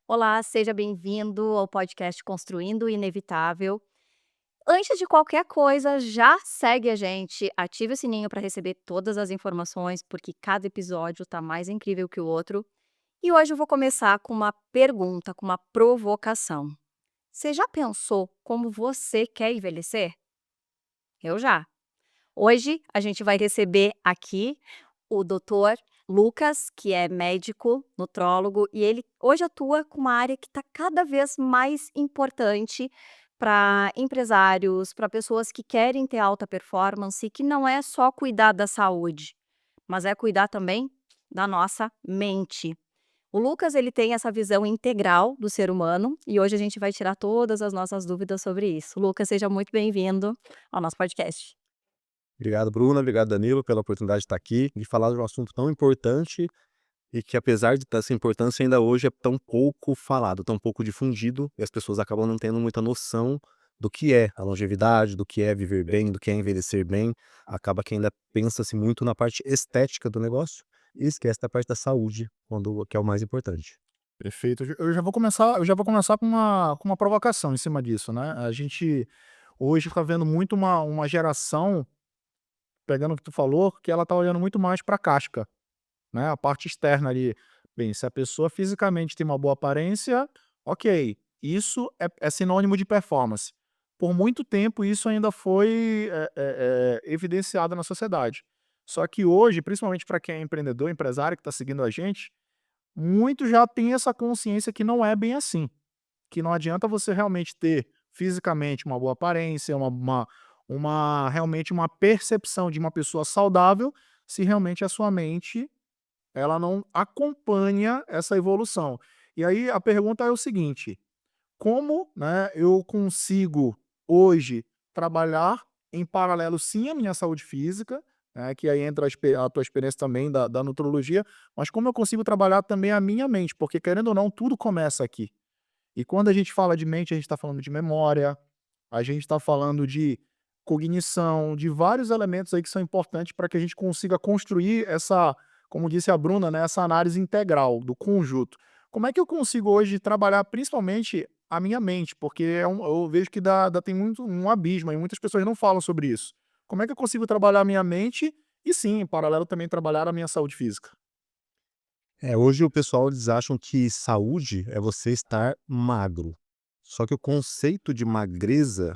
Olá, seja bem-vindo ao podcast Construindo o Inevitável. Antes de qualquer coisa, já segue a gente, ative o sininho para receber todas as informações, porque cada episódio está mais incrível que o outro. E hoje eu vou começar com uma pergunta, com uma provocação. Você já pensou como você quer envelhecer? Eu já. Hoje a gente vai receber aqui o doutor Lucas, que é médico, nutrólogo, e ele hoje atua com uma área que está cada vez mais importante para empresários, para pessoas que querem ter alta performance, que não é só cuidar da saúde, mas é cuidar também da nossa mente. O Lucas, ele tem essa visão integral do ser humano e hoje a gente vai tirar todas as nossas dúvidas sobre isso. Lucas, seja muito bem-vindo ao nosso podcast. Obrigado, Bruna. Obrigado, Danilo, pela oportunidade de estar aqui, de falar de um assunto tão importante e que, apesar de ter essa importância, ainda hoje é tão pouco falado, tão pouco difundido, e as pessoas acabam não tendo muita noção do que é a longevidade, do que é viver bem, do que é envelhecer bem. Acaba que ainda pensa-se muito na parte estética do negócio e esquece da parte da saúde, que é o mais importante. Perfeito. Eu já vou começar com uma provocação em cima disso, né. A gente hoje está vendo muito uma geração, pegando o que tu falou, que ela tá olhando muito mais pra casca, né, a parte externa ali. Bem, se a pessoa fisicamente tem uma boa aparência, ok, isso é sinônimo de performance. Por muito tempo isso ainda foi, evidenciado na sociedade. Só que hoje, principalmente para quem é empreendedor, empresário que está seguindo a gente, muito já tem essa consciência que não é bem assim, que não adianta você realmente ter fisicamente uma boa aparência, realmente uma percepção de uma pessoa saudável, se realmente a sua mente, ela não acompanha essa evolução. E aí a pergunta é o seguinte: como, né, eu consigo hoje trabalhar em paralelo, sim, a minha saúde física, né, que aí entra a tua experiência também da nutrologia, mas como eu consigo trabalhar também a minha mente, porque querendo ou não, tudo começa aqui. E quando a gente fala de mente, a gente está falando de memória, a gente está falando de cognição, de vários elementos aí que são importantes para que a gente consiga construir essa, como disse a Bruna, né, essa análise integral do conjunto. Como é que eu consigo hoje trabalhar principalmente a minha mente? Porque eu vejo que tem muito um abismo e muitas pessoas não falam sobre isso. Como é que eu consigo trabalhar a minha mente e sim, em paralelo também trabalhar a minha saúde física? Hoje o pessoal eles acham que saúde é você estar magro. Só que o conceito de magreza,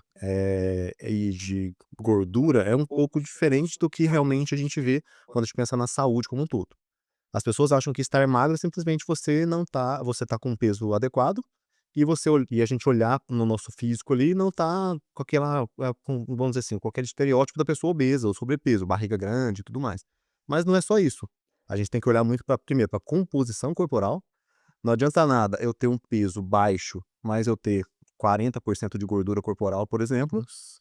e de gordura é um pouco diferente do que realmente a gente vê quando a gente pensa na saúde como um todo. As pessoas acham que estar magro é simplesmente você tá com um peso adequado e a gente olhar no nosso físico ali e não tá com aquela, vamos dizer assim, com aquele estereótipo da pessoa obesa ou sobrepeso, barriga grande e tudo mais. Mas não é só isso. A gente tem que olhar muito para primeiro para composição corporal. Não adianta nada eu ter um peso baixo, mas eu ter 40% de gordura corporal, por exemplo, Nossa.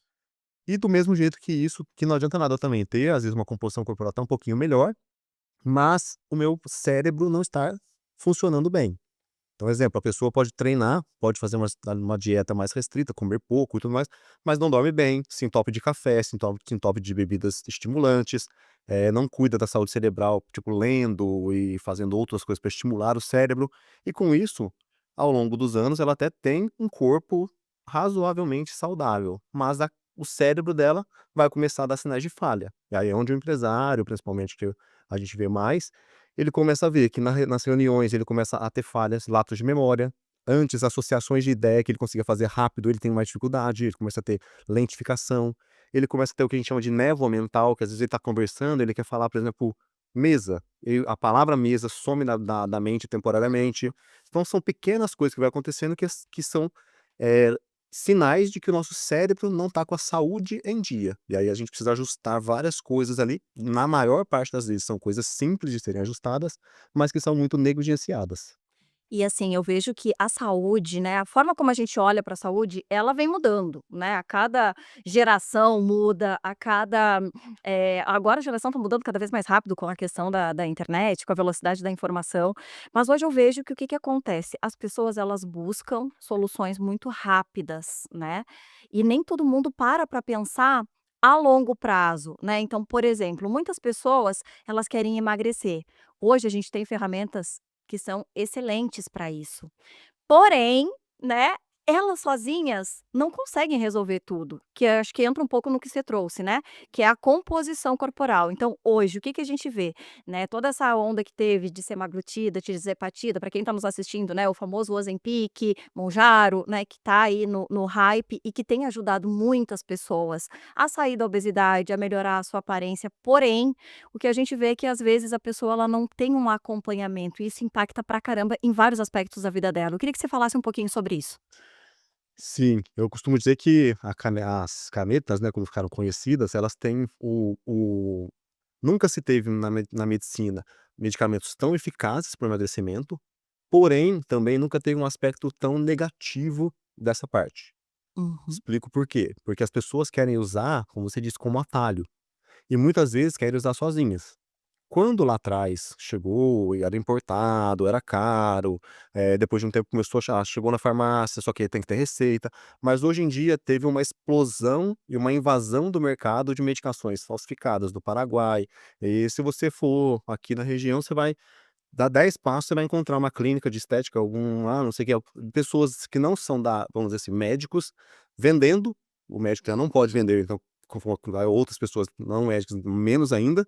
e do mesmo jeito que não adianta nada eu também ter, às vezes, uma composição corporal tá um pouquinho melhor, mas o meu cérebro não estar funcionando bem. Então, exemplo, a pessoa pode treinar, pode fazer uma dieta mais restrita, comer pouco e tudo mais, mas não dorme bem, se entope de café, se entope de bebidas estimulantes, não cuida da saúde cerebral, tipo, lendo e fazendo outras coisas para estimular o cérebro. E com isso, ao longo dos anos, ela até tem um corpo razoavelmente saudável, mas o cérebro dela vai começar a dar sinais de falha. E aí é onde o empresário, principalmente, que a gente vê mais, ele começa a ver que nas reuniões ele começa a ter falhas, lapsos de memória. Antes, associações de ideia que ele conseguia fazer rápido, ele tem mais dificuldade, ele começa a ter lentificação, ele começa a ter o que a gente chama de névoa mental, que às vezes ele está conversando, ele quer falar, por exemplo, mesa, e a palavra mesa some da mente temporariamente. Então são pequenas coisas que vai acontecendo que são, eh, sinais de que o nosso cérebro não está com a saúde em dia. E aí a gente precisa ajustar várias coisas ali, na maior parte das vezes são coisas simples de serem ajustadas, mas que são muito negligenciadas. E assim, eu vejo que a saúde, né, a forma como a gente olha para a saúde, ela vem mudando, né, a cada geração muda, agora a geração está mudando cada vez mais rápido com a questão da internet, com a velocidade da informação, mas hoje eu vejo que o que que acontece? As pessoas elas buscam soluções muito rápidas, né, e nem todo mundo para pensar a longo prazo, né, então, por exemplo, muitas pessoas, elas querem emagrecer. Hoje a gente tem ferramentas que são excelentes para isso. Porém, né, elas sozinhas não conseguem resolver tudo, que eu acho que entra um pouco no que você trouxe, né, que é a composição corporal. Então hoje, o que que a gente vê, né, toda essa onda que teve de semaglutida, de Tirzepatida, para quem está nos assistindo, né, o famoso Ozempic, Mounjaro, né, que tá aí no hype e que tem ajudado muitas pessoas a sair da obesidade, a melhorar a sua aparência, porém, o que a gente vê é que às vezes a pessoa ela não tem um acompanhamento e isso impacta pra caramba em vários aspectos da vida dela. Eu queria que você falasse um pouquinho sobre isso. Sim, eu costumo dizer que as canetas, né, quando ficaram conhecidas, elas têm nunca se teve na medicina medicamentos tão eficazes para o emagrecimento, porém, também nunca teve um aspecto tão negativo dessa parte. Uhum. Explico por quê. Porque as pessoas querem usar, como você disse, como atalho, e muitas vezes querem usar sozinhas. Quando lá atrás chegou e era importado, era caro, depois de um tempo começou chegou na farmácia, só que tem que ter receita, mas hoje em dia teve uma explosão e uma invasão do mercado de medicações falsificadas do Paraguai, e se você for aqui na região, você vai dar 10 passos, você vai encontrar uma clínica de estética, algum lá, não sei o que, pessoas que não são vamos dizer assim, médicos, vendendo, o médico já não pode vender, então vai outras pessoas não médicos, menos ainda,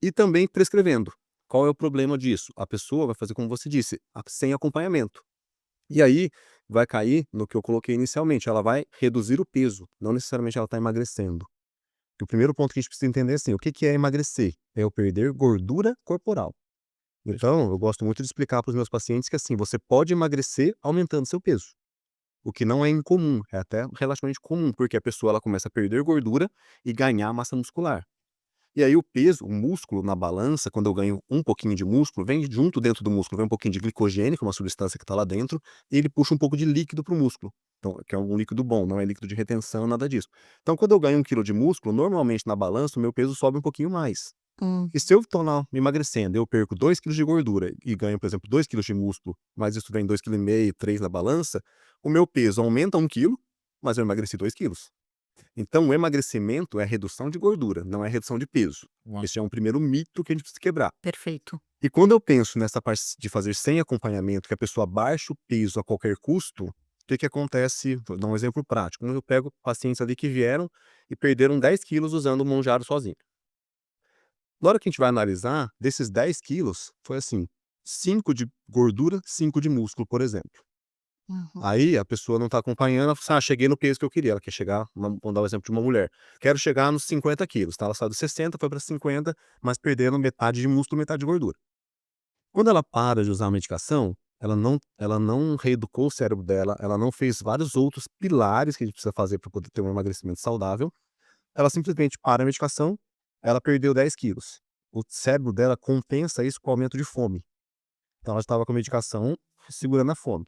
e também prescrevendo. Qual é o problema disso? A pessoa vai fazer como você disse, sem acompanhamento. E aí vai cair no que eu coloquei inicialmente, ela vai reduzir o peso, não necessariamente ela está emagrecendo. E o primeiro ponto que a gente precisa entender é assim, o que que é emagrecer? É eu perder gordura corporal. Então, eu gosto muito de explicar para os meus pacientes que assim, você pode emagrecer aumentando seu peso. O que não é incomum, é até relativamente comum, porque a pessoa ela começa a perder gordura e ganhar massa muscular. E aí o peso, o músculo na balança, quando eu ganho um pouquinho de músculo, vem junto dentro do músculo, vem um pouquinho de glicogênio, que é uma substância que está lá dentro, e ele puxa um pouco de líquido para o músculo. Então, que é um líquido bom, não é líquido de retenção, nada disso. Então, quando eu ganho 1 quilo de músculo, normalmente na balança o meu peso sobe um pouquinho mais. Hum. E se eu estou lá me emagrecendo, eu perco 2 quilos de gordura e ganho, por exemplo, 2 quilos de músculo, mas isso vem 2,5 kg, 3 na balança, o meu peso aumenta 1 quilo, mas eu emagreci 2 quilos. Então, o emagrecimento é redução de gordura, não é redução de peso. Uau. Esse é um primeiro mito que a gente precisa quebrar. Perfeito. E quando eu penso nessa parte de fazer sem acompanhamento, que a pessoa baixa o peso a qualquer custo, o que que acontece? Vou dar um exemplo prático. Eu pego pacientes ali que vieram e perderam 10 quilos usando o Monjaro sozinho. Na hora que a gente vai analisar, desses 10 quilos, foi assim, 5 de gordura, 5 de músculo, por exemplo. Uhum. Aí a pessoa não está acompanhando, ela fala assim: "Ah, cheguei no peso que eu queria", ela quer chegar, vamos dar o exemplo de uma mulher, "Quero chegar nos 50 quilos", tá, ela saiu dos 60, foi para 50, mas perdendo metade de músculo, metade de gordura. Quando ela para de usar a medicação, ela não reeducou o cérebro dela, ela não fez vários outros pilares que a gente precisa fazer para poder ter um emagrecimento saudável, ela simplesmente para a medicação, ela perdeu 10 quilos. O cérebro dela compensa isso com o aumento de fome. Então ela estava com a medicação segurando a fome.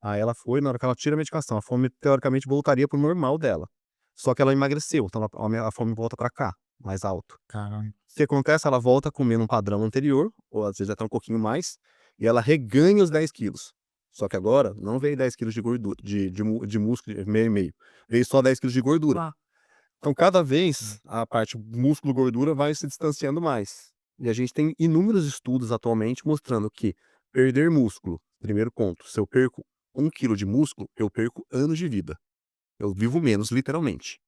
Aí ela foi, na hora que ela tira a medicação, a fome teoricamente voltaria para o normal dela. Só que ela emagreceu, então a fome volta para cá, mais alto. Caramba. O que acontece? Ela volta a comer num padrão anterior, ou às vezes até um pouquinho mais, e ela reganha os 10 quilos. Só que agora não veio 10 quilos de gordura, de músculo, meio e meio. Veio só 10 quilos de gordura. Uau. Então, cada vez a parte músculo-gordura vai se distanciando mais. E a gente tem inúmeros estudos atualmente mostrando que perder músculo, primeiro ponto, se eu perco 1 quilo de músculo, eu perco anos de vida. Eu vivo menos, literalmente.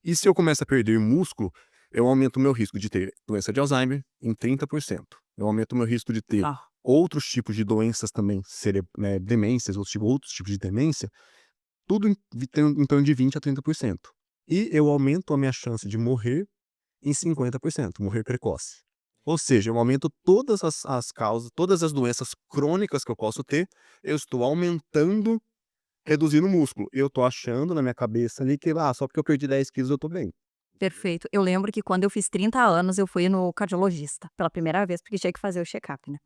E se eu começo a perder músculo, eu aumento o meu risco de ter doença de Alzheimer em 30%. Eu aumento o meu risco de ter Ah, outros tipos de doenças também, demências, outros tipos de demência, tudo em torno de 20 a 30%. E eu aumento a minha chance de morrer em 50%, morrer precoce. Ou seja, eu aumento todas as causas, todas as doenças crônicas que eu posso ter, eu estou aumentando, reduzindo o músculo. Eu estou achando na minha cabeça ali que, só porque eu perdi 10 quilos eu estou bem. perfeito. Eu lembro que quando eu fiz 30 anos, eu fui no cardiologista pela primeira vez, porque tinha que fazer o check-up, né.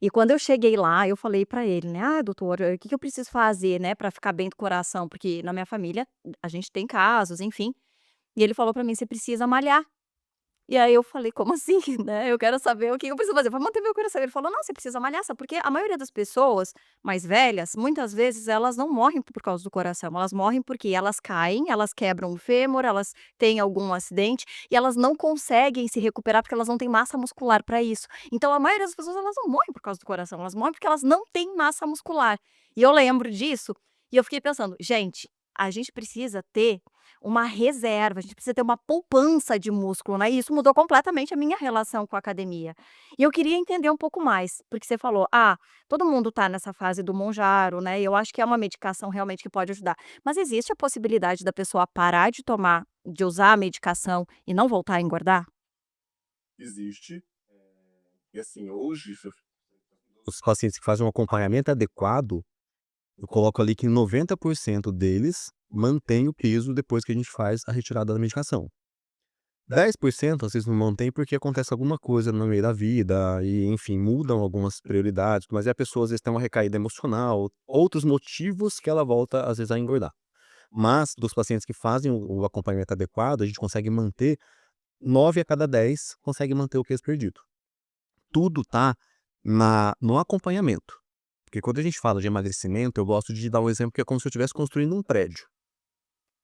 E quando eu cheguei lá, eu falei pra ele, né: "Ah, doutor, o que que eu preciso fazer, né, pra ficar bem do coração?" Porque na minha família, a gente tem casos, enfim. E ele falou pra mim: "Você precisa malhar". E aí eu falei: "Como assim, né, eu quero saber o que eu preciso fazer pra manter meu coração". Ele falou: "Não, você precisa malhar, sabe porque a maioria das pessoas mais velhas, muitas vezes elas não morrem por causa do coração, elas morrem porque elas caem, elas quebram o fêmur, elas têm algum acidente e elas não conseguem se recuperar, porque elas não têm massa muscular para isso. Então a maioria das pessoas elas não morrem por causa do coração, elas morrem porque elas não têm massa muscular". E eu lembro disso, e eu fiquei pensando: "Gente, a gente precisa ter uma reserva, a gente precisa ter uma poupança de músculo, né, e isso mudou completamente a minha relação com a academia. E eu queria entender um pouco mais, porque você falou: "Ah, todo mundo tá nessa fase do Monjaro, né, e eu acho que é uma medicação realmente que pode ajudar". Mas existe a possibilidade da pessoa parar de usar a medicação e não voltar a engordar? Existe. E assim, hoje, os pacientes que fazem um acompanhamento adequado, eu coloco ali que 90% deles mantém o peso depois que a gente faz a retirada da medicação. 10% às vezes não mantém porque acontece alguma coisa no meio da vida e, enfim, mudam algumas prioridades, mas a pessoa às vezes tem uma recaída emocional, outros motivos que ela volta às vezes a engordar. Mas dos pacientes que fazem o acompanhamento adequado, a gente consegue manter 9 a cada 10 consegue manter o peso perdido. Tudo tá no acompanhamento. Porque quando a gente fala de emagrecimento, eu gosto de dar um exemplo que é como se eu estivesse construindo um prédio.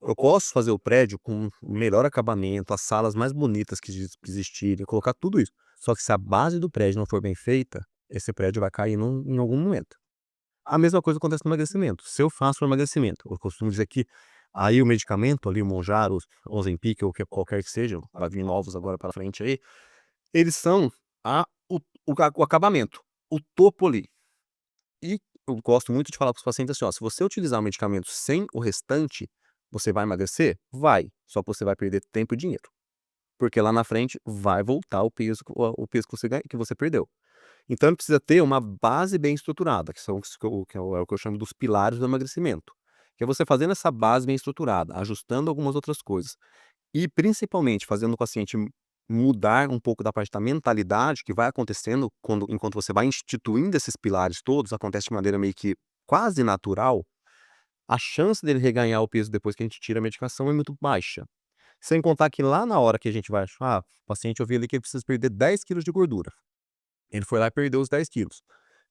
Eu posso fazer o prédio com o melhor acabamento, as salas mais bonitas que existirem, colocar tudo isso. Só que se a base do prédio não for bem feita, esse prédio vai cair em algum momento. A mesma coisa acontece no emagrecimento. Se eu faço o emagrecimento, eu costumo dizer que aí o medicamento, ali o Mounjaro, o Ozempic ou qualquer que seja, vai vir novos agora para frente aí, eles são o acabamento, o topo ali. E eu gosto muito de falar para os pacientes assim: ó, se você utilizar o medicamento sem o restante, você vai emagrecer? Vai. Só que você vai perder tempo e dinheiro. Porque lá na frente vai voltar o peso que você perdeu. Então ele precisa ter uma base bem estruturada, que são é o que eu chamo dos pilares do emagrecimento. Que é você fazendo essa base bem estruturada, ajustando algumas outras coisas. E principalmente fazendo o paciente mudar um pouco da parte da mentalidade que vai acontecendo enquanto você vai instituindo esses pilares todos, acontece de maneira meio que quase natural, a chance dele reganhar o peso depois que a gente tira a medicação é muito baixa. Sem contar que lá na hora que a gente vai achar, o paciente eu vi ali que ele precisa perder 10 quilos de gordura. Ele foi lá e perdeu os 10 quilos.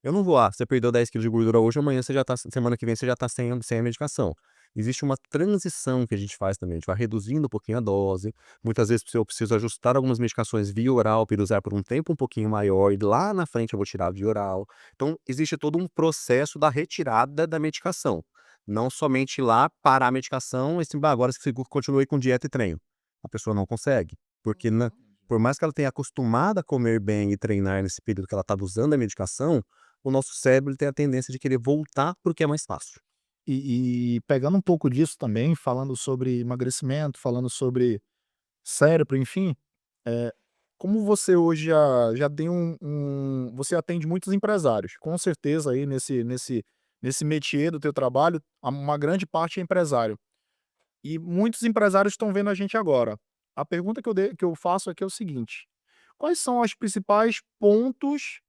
Eu não vou, você perdeu 10 quilos de gordura hoje, amanhã você já tá, semana que vem você já tá sem a medicação. Existe uma transição que a gente faz também, a gente vai reduzindo um pouquinho a dose. Muitas vezes eu preciso ajustar algumas medicações via oral para usar por um tempo um pouquinho maior e lá na frente eu vou tirar via oral. Então, existe todo um processo da retirada da medicação. Não somente ir lá parar a medicação e assim, "Bah, agora você continue com dieta e treino". A pessoa não consegue, porque por mais que ela tenha acostumado a comer bem e treinar nesse período que ela estava usando a medicação, o nosso cérebro ele tem a tendência de querer voltar para o que é mais fácil. E pegando um pouco disso também, falando sobre emagrecimento, falando sobre cérebro, enfim, eh, como você hoje já tem você atende muitos empresários, com certeza aí nesse métier do teu trabalho, uma grande parte é empresário. E muitos empresários estão vendo a gente agora. A pergunta que eu faço aqui é o seguinte: quais são os principais pontos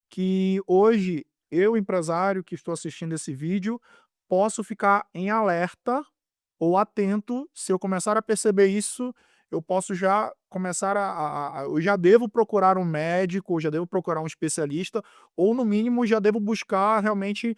que hoje eu, empresário que estou assistindo esse vídeo, posso ficar em alerta ou atento? Se eu começar a perceber isso, eu posso já começar eu já devo procurar um médico, eu já devo procurar um especialista, ou no mínimo já devo buscar realmente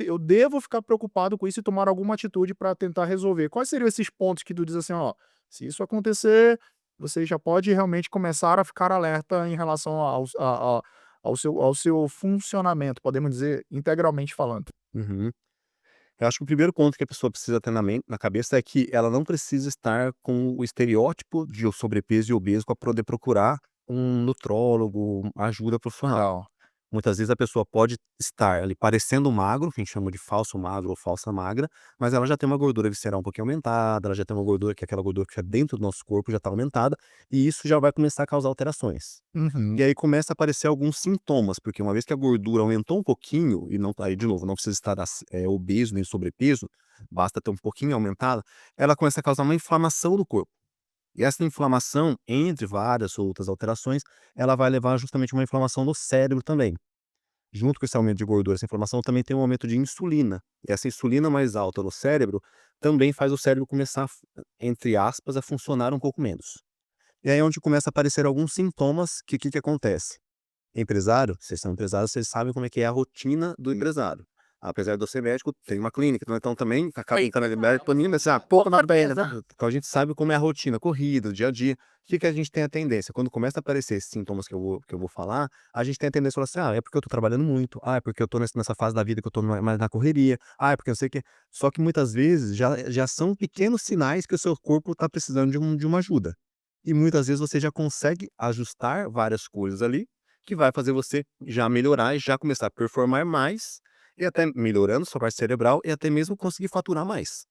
eu devo ficar preocupado com isso e tomar alguma atitude para tentar resolver. Quais seriam esses pontos que tu diz assim: "Ó, se isso acontecer, você já pode realmente começar a ficar alerta em relação ao seu funcionamento", podemos dizer, integralmente falando? Uhum. Eu acho que o primeiro ponto que a pessoa precisa ter na cabeça é que ela não precisa estar com o estereótipo de sobrepeso e obeso para poder procurar um nutrólogo, ajuda profissional. Legal. Muitas vezes a pessoa pode estar ali parecendo magro, que a gente chama de falso magro ou falsa magra, mas ela já tem uma gordura visceral um pouquinho aumentada, ela já tem uma gordura que é aquela gordura que fica dentro do nosso corpo já está aumentada, e isso já vai começar a causar alterações. E Uhum. aí começa a aparecer alguns sintomas, porque uma vez que a gordura aumentou um pouquinho, e não aí de novo, não precisa estar obeso nem sobrepeso, basta ter um pouquinho aumentada, ela começa a causar uma inflamação do corpo. E essa inflamação, entre várias outras alterações, ela vai levar justamente a uma inflamação no cérebro também. Junto com esse aumento de gordura, essa inflamação também tem um aumento de insulina. E essa insulina mais alta no cérebro também faz o cérebro começar, entre aspas, a funcionar um pouco menos. E aí é onde começa a aparecer alguns sintomas que acontece. Empresário, vocês são empresários, vocês sabem como é que é a rotina do empresário. Apesar de eu ser médico, tem uma clínica, então também acaba entrando ali médico, planilha, assim, pouco na perna, né? Então a gente sabe como é a rotina, corrida, o dia a dia. O que a gente tem a tendência? Quando começa a aparecer esses sintomas que eu vou falar, a gente tem a tendência a falar assim, é porque eu tô trabalhando muito, é porque eu tô nessa fase da vida que eu tô mais na correria, é porque eu sei que. Só que muitas vezes já são pequenos sinais que o seu corpo tá precisando de uma ajuda. E muitas vezes você já consegue ajustar várias coisas ali, que vai fazer você já melhorar e já começar a performar mais, e até melhorando sua parte cerebral e até mesmo conseguir faturar mais.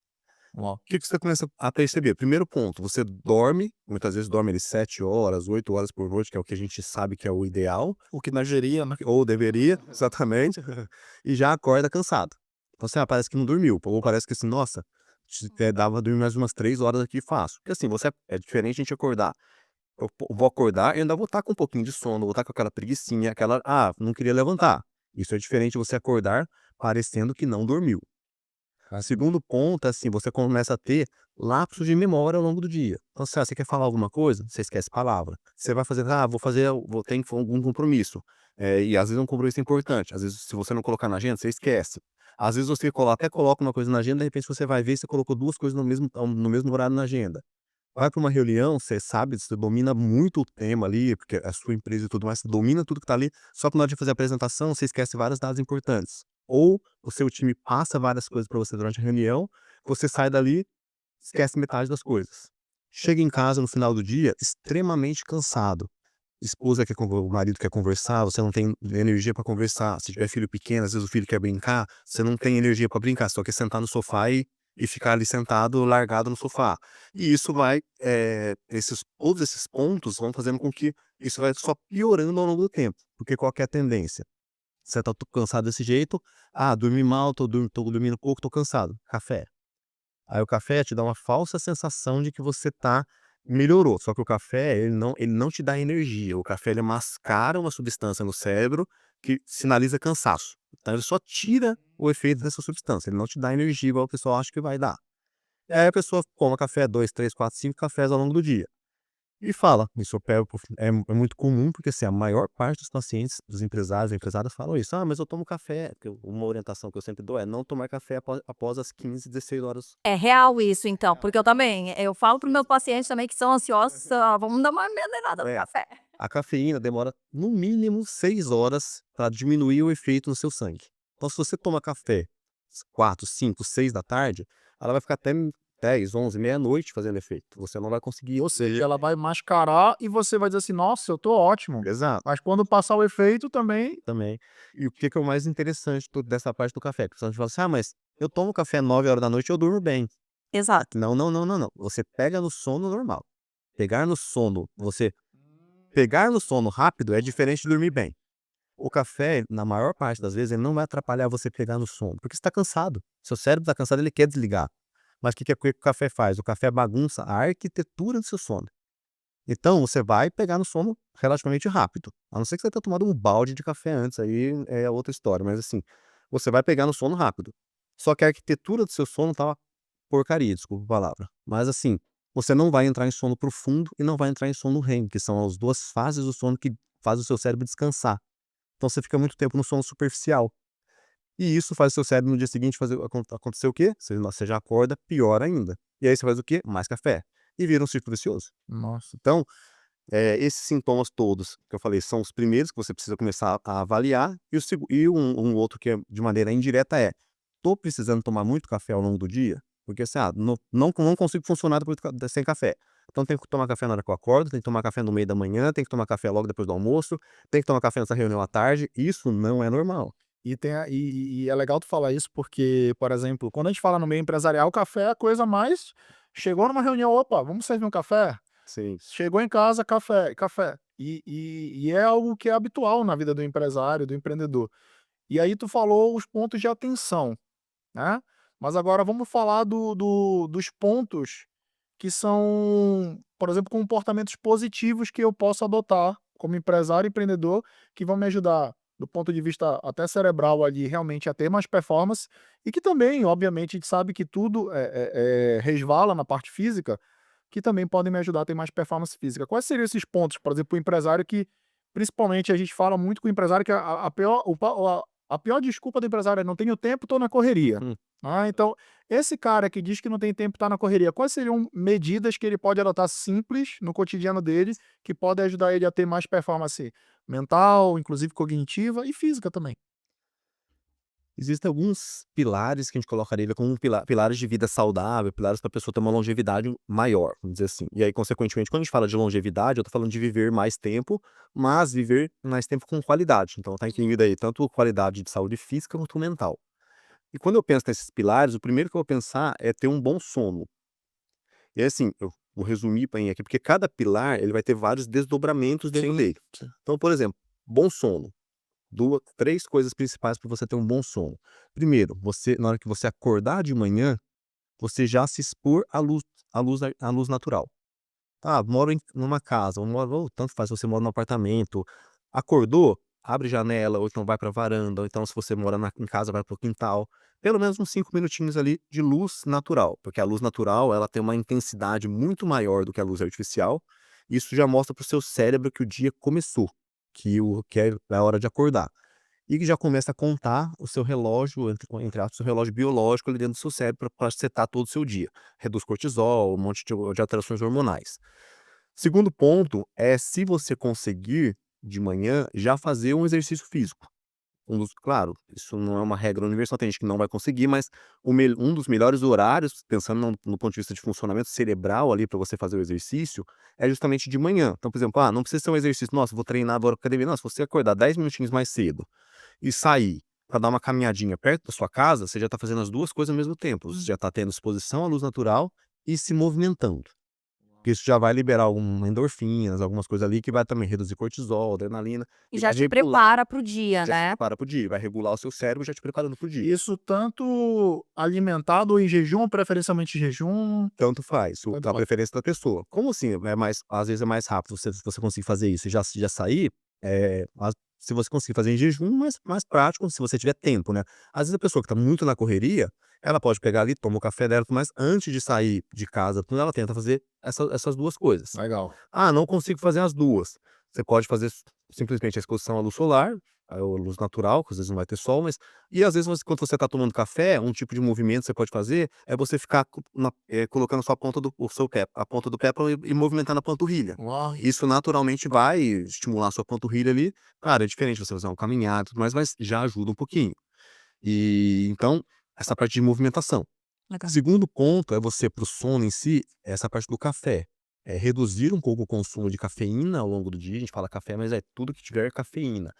Ó, O que você começa a perceber? Primeiro ponto, você dorme, muitas vezes dorme ali 7 horas, 8 horas por noite, que é o que a gente sabe que é o ideal, o que nós geria, né? ou deveria, exatamente, e já acorda cansado. Então, assim, parece que não dormiu, ou parece que assim, nossa, dava pra dormir mais umas 3 horas aqui fácil. Porque assim, é diferente a gente acordar. Vou acordar e ainda vou estar com um pouquinho de sono, vou estar com aquela preguicinha, não queria levantar. Isso é diferente de você acordar parecendo que não dormiu. Segundo ponto, assim, você começa a ter lapsos de memória ao longo do dia. Então, se você quer falar alguma coisa, você esquece palavra. Você vai fazer, ter algum compromisso. E às vezes é um compromisso importante. Às vezes, se você não colocar na agenda, você esquece. Às vezes você até coloca uma coisa na agenda, de repente você vai ver e você colocou duas coisas no mesmo horário na agenda. Vai para uma reunião, você sabe, você domina muito o tema ali, porque é a sua empresa e tudo mais, você domina tudo que está ali, só que na hora de fazer a apresentação, você esquece vários dados importantes. Ou o seu time passa várias coisas para você durante a reunião, você sai dali, esquece metade das coisas. Chega em casa no final do dia extremamente cansado. Esposa o marido quer conversar, você não tem energia para conversar. Se tiver filho pequeno, às vezes o filho quer brincar, você não tem energia para brincar, só quer sentar no sofá e ficar ali sentado, largado no sofá. E isso todos esses pontos vão fazendo com que isso vai só piorando ao longo do tempo. Porque qual que é a tendência? Você tá cansado desse jeito, dormi mal, tô dormindo pouco, tô cansado. Café. Aí o café te dá uma falsa sensação de que você melhorou, só que o café ele não te dá energia, o café ele mascara uma substância no cérebro que sinaliza cansaço. Então ele só tira o efeito dessa substância, ele não te dá energia igual o pessoal acha que vai dar. E aí a pessoa toma café, 2, 3, 4, 5 cafés ao longo do dia. E fala, isso eu pego é muito comum, porque assim, a maior parte dos pacientes, dos empresários, empresárias falam isso: mas eu tomo café, porque uma orientação que eu sempre dou é não tomar café após as 15, 16 horas. É real isso então, porque eu falo para os meus pacientes também que são ansiosos, vamos dar uma minerada no É, café. a cafeína demora no mínimo 6 horas para diminuir o efeito no seu sangue. Então, se você toma café 4, 5, 6 da tarde, ela vai ficar até 10, 11, meia-noite fazendo efeito. Você não vai conseguir, Ou seja, ela vai mascarar e você vai dizer assim: "Nossa, eu tô ótimo". exato, Mas quando passar o efeito também também. E o que é o mais interessante dessa parte do café? Porque a gente fala assim: mas eu tomo café 9 horas da noite e eu durmo bem. Exato. Não, não, não, não, não. Você pega no sono normal. Pegar no sono rápido é diferente de dormir bem. O café, na maior parte das vezes, ele não vai atrapalhar você pegar no sono, porque você está cansado. Seu cérebro está cansado, ele quer desligar. Mas o que o café faz? O café bagunça a arquitetura do seu sono. Então, você vai pegar no sono relativamente rápido. A não ser que você tenha tomado um balde de café antes, aí é outra história. Mas assim, você vai pegar no sono rápido. Só que a arquitetura do seu sono tá uma porcaria, desculpa a palavra. Mas assim, você não vai entrar em sono profundo e não vai entrar em sono REM, que são as duas fases do sono que faz o seu cérebro descansar. Então você fica muito tempo no sono superficial. E isso faz o seu cérebro no dia seguinte acontecer o quê? Você já acorda pior ainda. E aí você faz o quê? Mais café. E vira um círculo vicioso. nossa. Então, esses sintomas todos que eu falei são os primeiros que você precisa começar a avaliar. E um outro que é de maneira indireta tô precisando tomar muito café ao longo do dia? Porque assim, não consigo funcionar sem café. Então tem que tomar café na hora que eu acordo, tem que tomar café no meio da manhã, tem que tomar café logo depois do almoço, tem que tomar café nessa reunião à tarde. Isso não é normal. E é legal tu falar isso porque, por exemplo, quando a gente fala no meio empresarial, o café é a coisa mais chegou numa reunião: "Opa, vamos servir um café?". Sim. Chegou em casa, café, café. E é algo que é habitual na vida do empresário, do empreendedor. E aí tu falou os pontos de atenção, né, mas agora vamos falar dos pontos que são, por exemplo, comportamentos positivos que eu posso adotar como empresário e empreendedor, que vão me ajudar do ponto de vista até cerebral ali, realmente a ter mais performance, e que também, obviamente, a gente sabe que tudo resvala na parte física, que também podem me ajudar a ter mais performance física. Quais seriam esses pontos, por exemplo, o empresário que, principalmente, a gente fala muito com o empresário que a pior desculpa do empresário é: não tenho tempo, estou na correria. Hum. Então, esse cara que diz que não tem tempo, está na correria, quais seriam medidas que ele pode adotar simples no cotidiano dele, que podem ajudar ele a ter mais performance mental, inclusive cognitiva e física também? Existem alguns pilares que a gente colocaria como pilares de vida saudável, pilares para a pessoa ter uma longevidade maior, vamos dizer assim. E aí, consequentemente, quando a gente fala de longevidade, eu tô falando de viver mais tempo, mas viver mais tempo com qualidade. Então tá incluído aí tanto qualidade de saúde física quanto mental. E quando eu penso nesses pilares, o primeiro que eu vou pensar é ter um bom sono. E aí, assim, eu vou resumir bem aqui, porque cada pilar ele vai ter vários desdobramentos dentro dele. Então, por exemplo, bom sono. Duas, três coisas principais para você ter um bom sono. Primeiro, na hora que você acordar de manhã, você já se expor à luz natural. Ah, moro numa casa, ou tanto faz se você mora num apartamento. Acordou, abre janela, ou então vai para a varanda, ou então se você mora em casa, vai para o quintal. Pelo menos uns 5 minutinhos ali de luz natural, porque a luz natural ela tem uma intensidade muito maior do que a luz artificial. Isso já mostra para o seu cérebro que o dia começou, que é a hora de acordar. E que já começa a contar o seu relógio, entre aspas, o seu relógio biológico ali dentro do seu cérebro para setar todo o seu dia. Reduz cortisol, um monte de alterações hormonais. Segundo ponto é se você conseguir, de manhã, já fazer um exercício físico. Claro, isso não é uma regra universal, tem gente que não vai conseguir, mas um dos melhores horários, pensando no ponto de vista de funcionamento cerebral ali para você fazer o exercício, é justamente de manhã. Então, por exemplo, não precisa ser um exercício, nossa, vou treinar agora para academia. Não, se você acordar 10 minutinhos mais cedo e sair para dar uma caminhadinha perto da sua casa, você já está fazendo as duas coisas ao mesmo tempo. Você já está tendo exposição à luz natural e se movimentando. Isso já vai liberar algumas endorfinas, algumas coisas ali que vai também reduzir cortisol, adrenalina E e já vai te regular, prepara para o dia, já te né. prepara para o dia, vai regular o seu cérebro já te preparando para o dia. Isso tanto alimentado ou em jejum, preferencialmente em jejum? Tanto faz, Tanto a faz. preferência da pessoa. Como assim, às vezes é mais rápido você conseguir fazer isso e já sair, se você conseguir fazer em jejum, mais prático se você tiver tempo, né. Às vezes a pessoa que está muito na correria, ela pode pegar ali, toma o café dela, mas antes de sair de casa, ela tenta fazer essas 2 coisas. Legal. Ah, não consigo fazer as 2. Você pode fazer simplesmente a exposição à luz solar, à luz natural, que às vezes não vai ter sol, mas às vezes quando você está tomando café, um tipo de movimento que você pode fazer é você ficar colocando sua ponta o seu pé, a ponta do pé e movimentando a panturrilha. Uau. Isso naturalmente vai estimular a sua panturrilha ali. Claro, é diferente você fazer um caminhar e tudo mais, mas já ajuda um pouquinho. E então, essa parte de movimentação. Legal. Segundo ponto é você, para o sono em si, essa parte do café. É reduzir um pouco o consumo de cafeína ao longo do dia. A gente fala café, mas é tudo que tiver cafeína.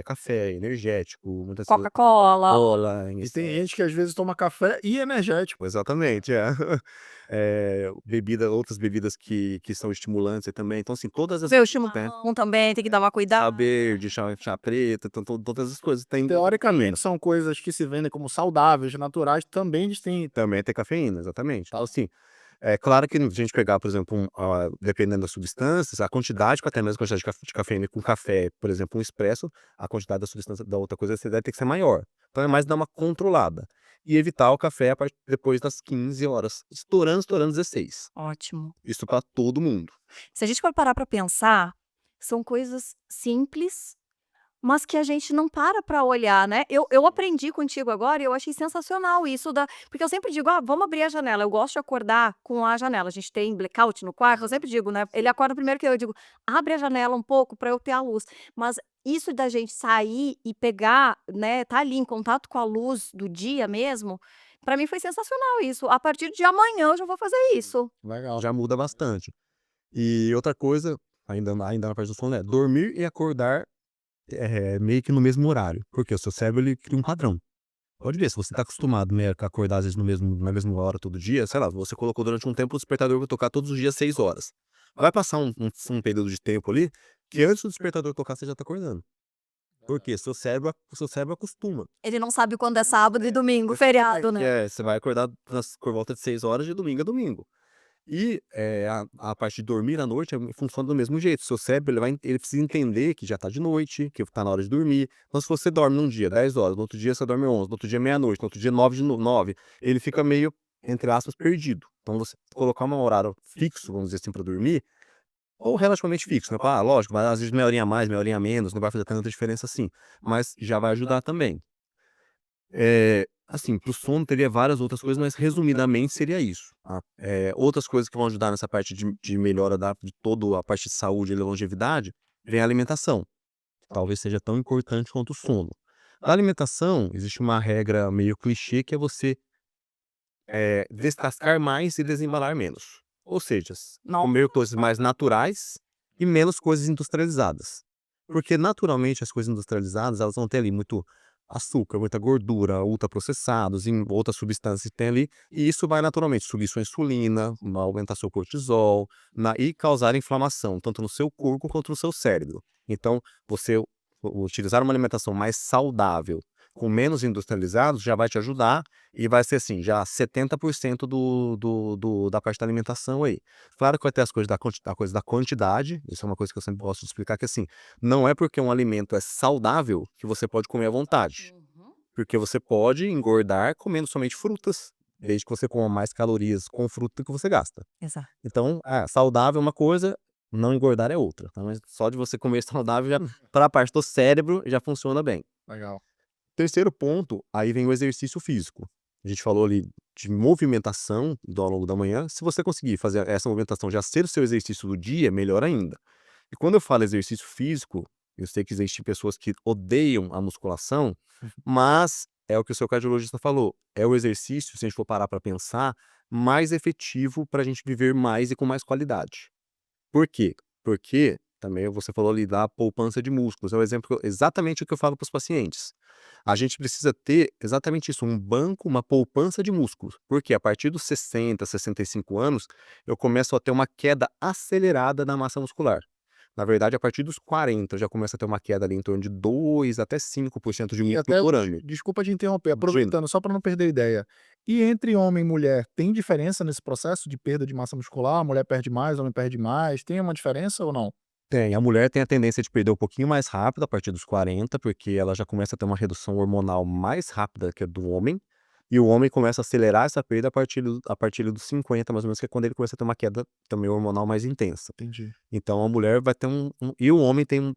Café, energético, muitas vezes Coca-Cola. cola, E tem gente que às vezes toma café e energético. exatamente, é. Outras bebidas que são estimulantes aí também. Então, assim, todas as Ver o né, chimarrão também, tem que dar uma chá cuidado. verde, chá preto, então todas as coisas tem Teoricamente, são coisas que se vendem como saudáveis, naturais, também eles têm. também tem cafeína, exatamente. Então, assim, é claro que se a gente pegar, por exemplo, dependendo das substâncias, a quantidade, até mesmo a quantidade de cafeína com café, por exemplo, um expresso, a quantidade da substância da outra coisa você deve ter que ser maior. Então é mais dar uma controlada. E evitar o café depois das 15 horas, estourando 16. Ótimo. Isso para todo mundo. Se a gente for parar para pensar, são coisas simples, mas que a gente não para olhar, né. Eu aprendi contigo agora e eu achei sensacional isso da porque eu sempre digo: "Ah, vamos abrir a janela", eu gosto de acordar com a janela, a gente tem blackout no quarto, eu sempre digo, né, ele acorda primeiro que eu digo: "Abre a janela um pouco para eu ter a luz", mas isso da gente sair e pegar, né, tá ali em contato com a luz do dia mesmo, para mim foi sensacional isso, a partir de amanhã eu já vou fazer isso. Legal. Já muda bastante. E outra coisa, ainda na parte do sono, é dormir e acordar meio que no mesmo horário. Porque o seu cérebro ele cria um padrão. Pode ver, se você está acostumado, né, a acordar às vezes na mesma hora todo dia, sei lá, você colocou durante um tempo o despertador vai tocar todos os dias 6 horas. Vai passar um período de tempo ali, que antes do despertador tocar você já está acordando. Por quê? O seu cérebro acostuma. Ele não sabe quando é sábado e domingo, feriado, né. Você vai acordar por volta de 6 horas de domingo a domingo. E, a parte de dormir à noite funciona do mesmo jeito, seu cérebro ele precisa entender que já tá de noite, que tá na hora de dormir. Então se você dorme num dia 10 horas, no outro dia você dorme 11, no outro dia meia-noite, no outro dia 9 de no 9, ele fica meio, entre aspas, perdido. Então você colocar um horário fixo, vamos dizer assim, para dormir, ou relativamente fixo, né? Lógico, vai às vezes meia horinha a mais, meia horinha a menos, não vai fazer tanta diferença assim, mas já vai ajudar também. Assim, para o sono teria várias outras coisas, mas resumidamente seria isso, tá? Outras coisas que vão ajudar nessa parte de melhora de toda a parte de saúde e longevidade, vem a alimentação. Talvez seja tão importante quanto o sono. Na alimentação, existe uma regra meio clichê que é você descascar mais e desembalar menos. Ou seja, comer coisas mais naturais e menos coisas industrializadas. Porque naturalmente as coisas industrializadas, elas vão ter ali muito açúcar, muita gordura, ultraprocessados e outras substâncias que tem ali, e isso vai naturalmente subir sua insulina, aumentar seu cortisol, e causar inflamação, tanto no seu corpo quanto no seu cérebro. Então, você utilizar uma alimentação mais saudável, com menos industrializados, já vai te ajudar e vai ser assim, já 70% da parte da alimentação aí. Claro que vai ter as coisas a coisa da quantidade, isso é uma coisa que eu sempre gosto de explicar, que assim, não é porque um alimento é saudável que você pode comer à vontade. Uhum. Porque você pode engordar comendo somente frutas, desde que você coma mais calorias com fruta do que você gasta. Exato. Então, saudável é uma coisa, não engordar é outra. Então, só de você comer saudável, já, para a parte do cérebro, já funciona bem. Legal. Terceiro ponto, aí vem o exercício físico. A gente falou ali de movimentação ao longo da manhã. Se você conseguir fazer essa movimentação já ser o seu exercício do dia, melhor ainda. E quando eu falo exercício físico, eu sei que existem pessoas que odeiam a musculação, mas é o que o seu cardiologista falou. É o exercício, se a gente for parar para pensar, mais efetivo para a gente viver mais e com mais qualidade. Por quê? Porque também você falou ali da poupança de músculos. É o exemplo, exatamente o que eu falo para os pacientes. A gente precisa ter exatamente isso, um banco, uma poupança de músculos. Porque a partir dos 60, 65 anos, eu começo a ter uma queda acelerada da massa muscular. Na verdade, a partir dos 40, eu já começa a ter uma queda ali em torno de 2 até 5% de E músculo até, por ano. desculpa te interromper, Imagina. aproveitando, só para não perder a ideia. E entre homem e mulher, tem diferença nesse processo de perda de massa muscular? A mulher perde mais, o homem perde mais? Tem uma diferença ou não? Tem, a mulher tem a tendência de perder um pouquinho mais rápido a partir dos 40, porque ela já começa a ter uma redução hormonal mais rápida que a do homem, e o homem começa a acelerar essa perda a partir dos 50, mais ou menos, que é quando ele começa a ter uma queda também hormonal mais intensa. Entendi. Então a mulher vai ter e o homem tem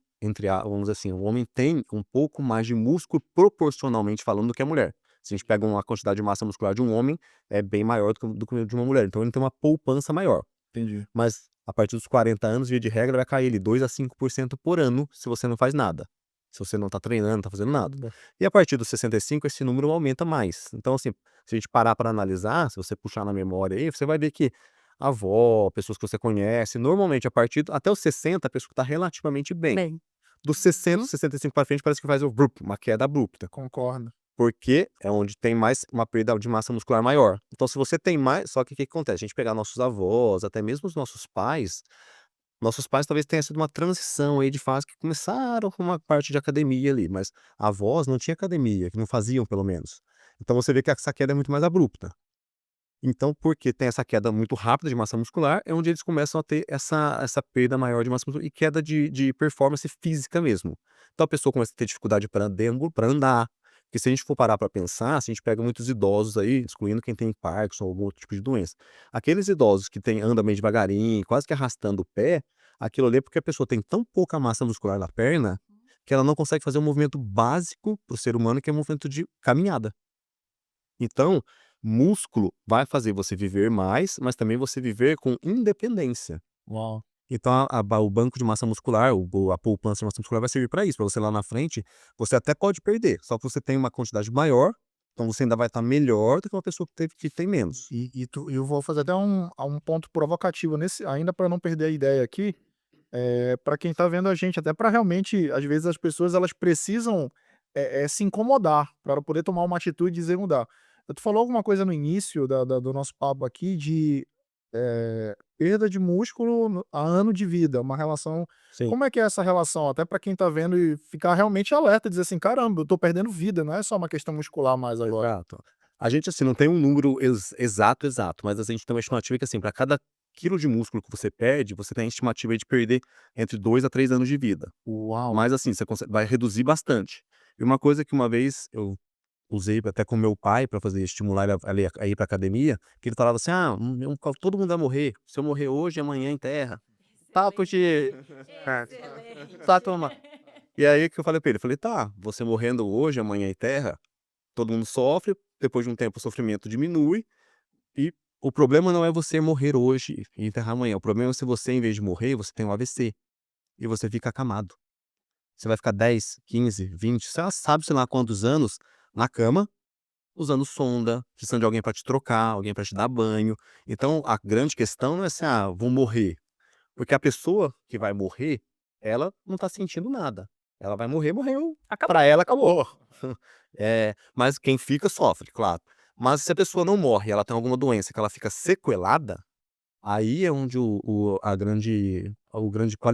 vamos dizer assim, o homem tem um pouco mais de músculo proporcionalmente falando do que a mulher. Se a gente pega uma quantidade de massa muscular de um homem, é bem maior do que de uma mulher, então ele tem uma poupança maior. Entendi. Mas a partir dos 40 anos, via de regra, vai cair ali 2 a 5% por ano se você não faz nada. Se você não está treinando, não tá fazendo nada. E a partir dos 65, esse número aumenta mais. Então, assim, se a gente parar para analisar, se você puxar na memória aí, você vai ver que a avó, pessoas que você conhece, normalmente a partir até os 60, a pessoa está relativamente bem. Bem. Dos 60, 65 para frente, parece que faz uma queda abrupta. Concordo. Porque é onde tem mais uma perda de massa muscular maior. Então, se você tem mais. Só que o que acontece? A gente pegar nossos avós, até mesmo os nossos pais talvez tenha sido uma transição aí de fase que começaram com uma parte de academia ali, mas avós não tinha academia, que não faziam pelo menos. Então você vê que essa queda é muito mais abrupta. Então, porque tem essa queda muito rápida de massa muscular, é onde eles começam a ter essa perda maior de massa muscular e queda de performance física mesmo. Então a pessoa começa a ter dificuldade para andar. Porque se a gente for parar para pensar, se a gente pega muitos idosos aí, excluindo quem tem Parkinson ou algum outro tipo de doença, aqueles idosos que andam meio devagarinho, quase que arrastando o pé, aquilo ali é porque a pessoa tem tão pouca massa muscular na perna que ela não consegue fazer um movimento básico para o ser humano, que é um movimento de caminhada. Então, músculo vai fazer você viver mais, mas também você viver com independência. Uau. Então, o banco de massa muscular, a poupança de massa muscular vai servir para isso, para você lá na frente, você até pode perder, só que você tem uma quantidade maior, então você ainda vai estar melhor do que uma pessoa que tem menos. Eu vou fazer até um ponto provocativo nesse, ainda para não perder a ideia aqui, para quem tá vendo a gente, até para realmente, às vezes as pessoas elas precisam se incomodar para poder tomar uma atitude e dizer mudar. Tu falou alguma coisa no início do nosso papo aqui de perda de músculo a ano de vida, uma relação. Sim. Como é que é essa relação? Até para quem tá vendo e ficar realmente alerta, dizer assim, caramba, eu tô perdendo vida, não é só uma questão muscular mais agora. Exato. A gente, assim, não tem um número exato, mas a gente tem uma estimativa que, assim, para cada quilo de músculo que você perde, você tem a estimativa aí de perder entre 2 a 3 anos de vida. Uau. Mas, assim, você vai reduzir bastante. E uma coisa que uma vez eu usei até com meu pai para fazer estimular ele a ir para academia, que ele falava assim: "Ah, todo mundo vai morrer. Se eu morrer hoje, amanhã enterra". Papo de tá, toma. E aí que eu falei pra ele, falei: "Tá, você morrendo hoje, amanhã enterra, todo mundo sofre, depois de um tempo o sofrimento diminui e o problema não é você morrer hoje e enterrar amanhã, o problema é se você, em vez de morrer, você tem um AVC e você fica acamado. Você vai ficar 10, 15, 20, sei lá, sabe sei lá quantos anos na cama, usando sonda, precisando de alguém para te trocar, alguém para te dar banho. Então, a grande questão não é assim: "Ah, vou morrer", porque a pessoa que vai morrer, ela não tá sentindo nada. Ela vai morrer, morreu. Acabou. Pra ela, acabou. Mas quem fica sofre, claro. Mas se a pessoa não morre, ela tem alguma doença que ela fica sequelada, aí é onde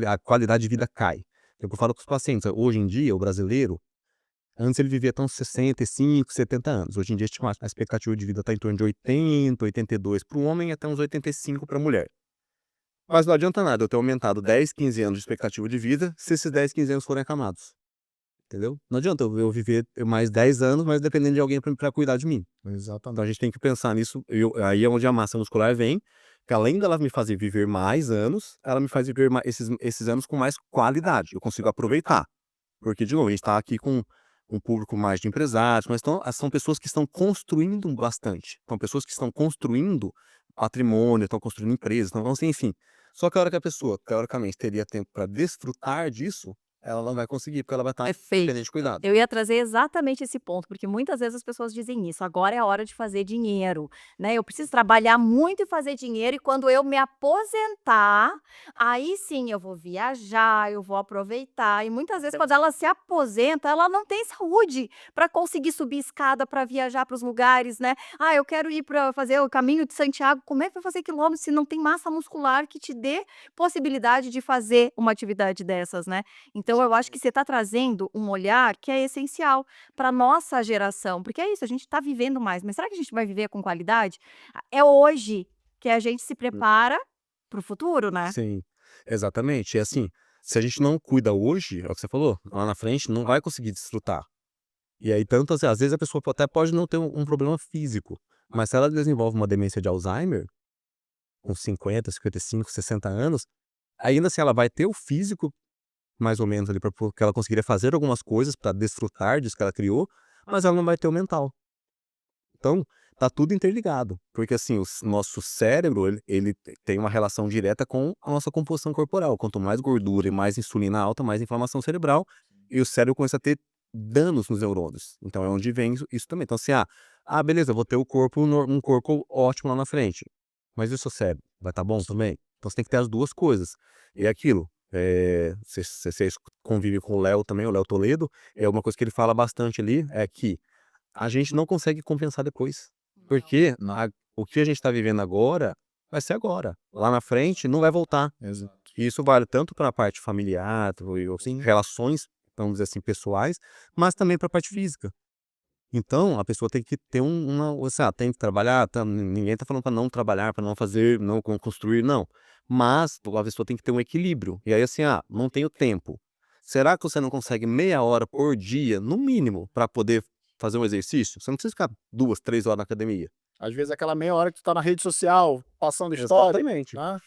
a qualidade de vida cai. É o que eu falo com os pacientes, hoje em dia, o brasileiro, antes ele vivia até uns 65, 70 anos. Hoje em dia a expectativa de vida está em torno de 80, 82 para o homem e até uns 85 para a mulher. Mas não adianta nada eu ter aumentado 10, 15 anos de expectativa de vida se esses 10, 15 anos forem acamados. Entendeu? Não adianta eu viver mais 10 anos, mas dependendo de alguém para cuidar de mim. Então a Exatamente. gente tem que pensar nisso. Aí é onde a massa muscular vem, que além dela me fazer viver mais anos, ela me faz viver esses anos com mais qualidade. Eu consigo aproveitar. Porque, de novo, a gente está aqui com um público mais de empresários, mas são pessoas que estão construindo bastante. São pessoas que estão construindo patrimônio, estão construindo empresas, então, assim, enfim. Só que a hora que a pessoa, teoricamente, teria tempo para desfrutar disso, ela não vai conseguir, porque ela vai estar Perfeito. dependente de cuidado. Eu ia trazer exatamente esse ponto, porque muitas vezes as pessoas dizem isso: "Agora é a hora de fazer dinheiro", né, "Eu preciso trabalhar muito e fazer dinheiro e quando eu me aposentar, aí sim eu vou viajar, eu vou aproveitar", e muitas vezes quando ela se aposenta, ela não tem saúde para conseguir subir escada para viajar para os lugares, né. "Ah, eu quero ir para fazer o caminho de Santiago", como é que vai fazer quilômetros se não tem massa muscular que te dê possibilidade de fazer uma atividade dessas, né. Então eu acho que você está trazendo um olhar que é essencial para nossa geração, porque é isso, a gente está vivendo mais, mas será que a gente vai viver com qualidade? É hoje que a gente se prepara para o futuro, né. Sim, exatamente. É assim, se a gente não cuida hoje, é o que você falou, lá na frente não vai conseguir desfrutar. E aí, tanto assim, às vezes a pessoa até pode não ter um problema físico, mas se ela desenvolve uma demência de Alzheimer, com 50, 55, 60 anos, ainda assim ela vai ter o físico mais ou menos ali para que ela conseguiria fazer algumas coisas para desfrutar disso que ela criou, mas ela não vai ter o mental. Então, tá tudo interligado, porque assim, nosso cérebro, ele tem uma relação direta com a nossa composição corporal. Quanto mais gordura e mais insulina alta, mais inflamação cerebral, e o cérebro começa a ter danos nos neurônios. Então é onde vem isso também. Então assim, beleza, eu vou ter um corpo ótimo lá na frente, mas e o seu cérebro? Vai estar bom também? Então você tem que ter as duas coisas. E é aquilo, você convive com o Léo também, o Léo Toledo, é uma coisa que ele fala bastante ali, é que a gente não consegue compensar depois. Porque o que a gente está vivendo agora, vai ser agora. Lá na frente não vai voltar. Exato. E isso vale tanto para a parte familiar, Sim. relações, vamos dizer assim, pessoais, mas também para a parte física. Então, a pessoa tem que ter tem que trabalhar, ninguém está falando para não trabalhar, para não fazer, não construir, não. Mas a pessoa tem que ter um equilíbrio. E aí assim, não tenho tempo. Será que você não consegue meia hora por dia, no mínimo, para poder fazer um exercício? Você não precisa ficar 2, 3 horas na academia. Às vezes aquela meia hora que tu tá na rede social, passando história, Exatamente. né.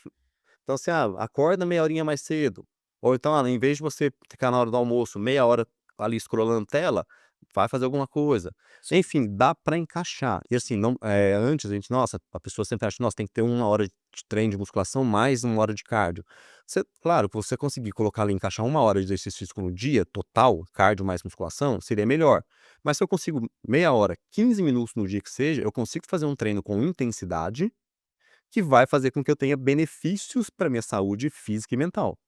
Então assim, acorda meia horinha mais cedo. Ou então, em vez de você ficar na hora do almoço, meia hora ali scrollando tela, vai fazer alguma coisa. Enfim, dá pra encaixar. E assim, não, antes a gente, nossa, a pessoa sempre acha, nossa, tem que ter 1 hora de treino de musculação mais 1 hora de cardio. Claro, pra você conseguir colocar ali, encaixar 1 hora de exercício físico no dia, total, cardio mais musculação, seria melhor. Mas se eu consigo meia hora, 15 minutos no dia que seja, eu consigo fazer um treino com intensidade que vai fazer com que eu tenha benefícios para minha saúde física e mental.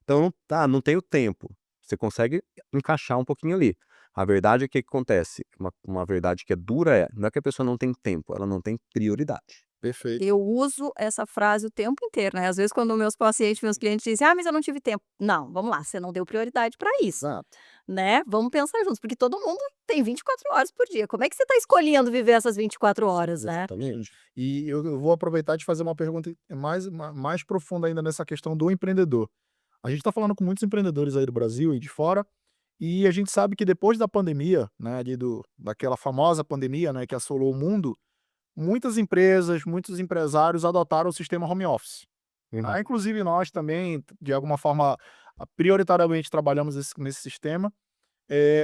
Então, não tenho tempo. Você consegue encaixar um pouquinho ali. A verdade é que o que acontece, uma verdade que é dura não é que a pessoa não tem tempo, ela não tem prioridade. Perfeito. Eu uso essa frase o tempo inteiro, né, às vezes quando meus pacientes, meus clientes dizem: "Ah, mas eu não tive tempo". Não, vamos lá, você não deu prioridade para isso, Exato. né, vamos pensar juntos, porque todo mundo tem 24 horas por dia, como é que você está escolhendo viver essas 24 horas, né? Exatamente. E eu vou aproveitar e te fazer uma pergunta mais profunda ainda nessa questão do empreendedor. A gente está falando com muitos empreendedores aí do Brasil e de fora, E a gente sabe que depois da pandemia, né, ali daquela famosa pandemia, né, que assolou o mundo, muitas empresas, muitos empresários adotaram o sistema home office. Uhum. Inclusive nós também, de alguma forma, prioritariamente trabalhamos nesse sistema.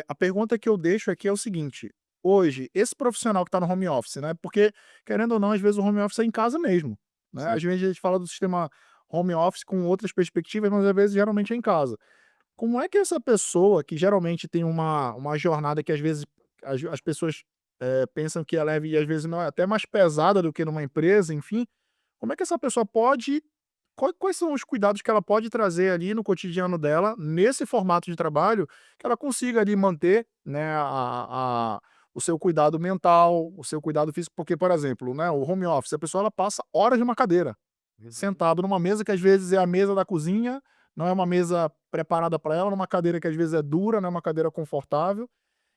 A pergunta que eu deixo aqui é o seguinte: hoje, esse profissional que está no home office, né? Porque, querendo ou não, às vezes o home office é em casa mesmo, né? Sim. Às vezes a gente fala do sistema home office com outras perspectivas, mas às vezes geralmente é em casa. Como é que essa pessoa, que geralmente tem uma jornada que às vezes as pessoas pensam que é leve e às vezes não é até mais pesada do que numa empresa, enfim, como é que essa pessoa pode quais são os cuidados que ela pode trazer ali no cotidiano dela, nesse formato de trabalho, que ela consiga ali manter, né, o seu cuidado mental, o seu cuidado físico, porque, por exemplo, né, o home office, a pessoa ela passa horas numa cadeira, Uhum. sentado numa mesa que às vezes é a mesa da cozinha, não é uma mesa preparada para ela, numa cadeira que às vezes é dura, não é uma cadeira confortável,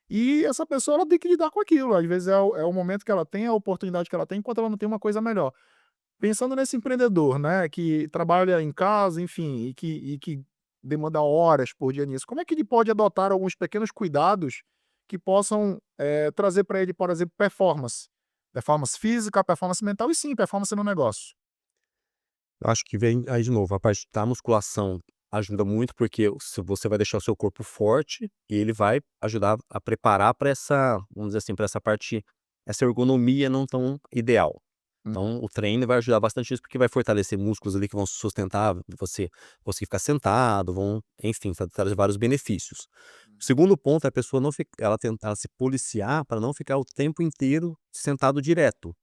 e essa pessoa ela tem que lidar com aquilo, às vezes é o momento que ela tem, a oportunidade que ela tem, enquanto ela não tem uma coisa melhor. Pensando nesse empreendedor, né, que trabalha em casa, enfim, e que demanda horas por dia nisso, como é que ele pode adotar alguns pequenos cuidados que possam, trazer para ele, por exemplo, performance? Performance física, performance mental e sim, performance no negócio. Eu acho que vem aí de novo, a parte da musculação ajuda muito, porque se você vai deixar o seu corpo forte e ele vai ajudar a preparar para essa, vamos dizer assim, para essa parte, essa ergonomia não tão ideal. Hum, Então, o treino vai ajudar bastante nisso, porque vai fortalecer músculos ali que vão sustentar você conseguir ficar sentado, vão, enfim, trazer vários benefícios. O segundo ponto é a pessoa não ela tentar se policiar para não ficar o tempo inteiro sentado direto.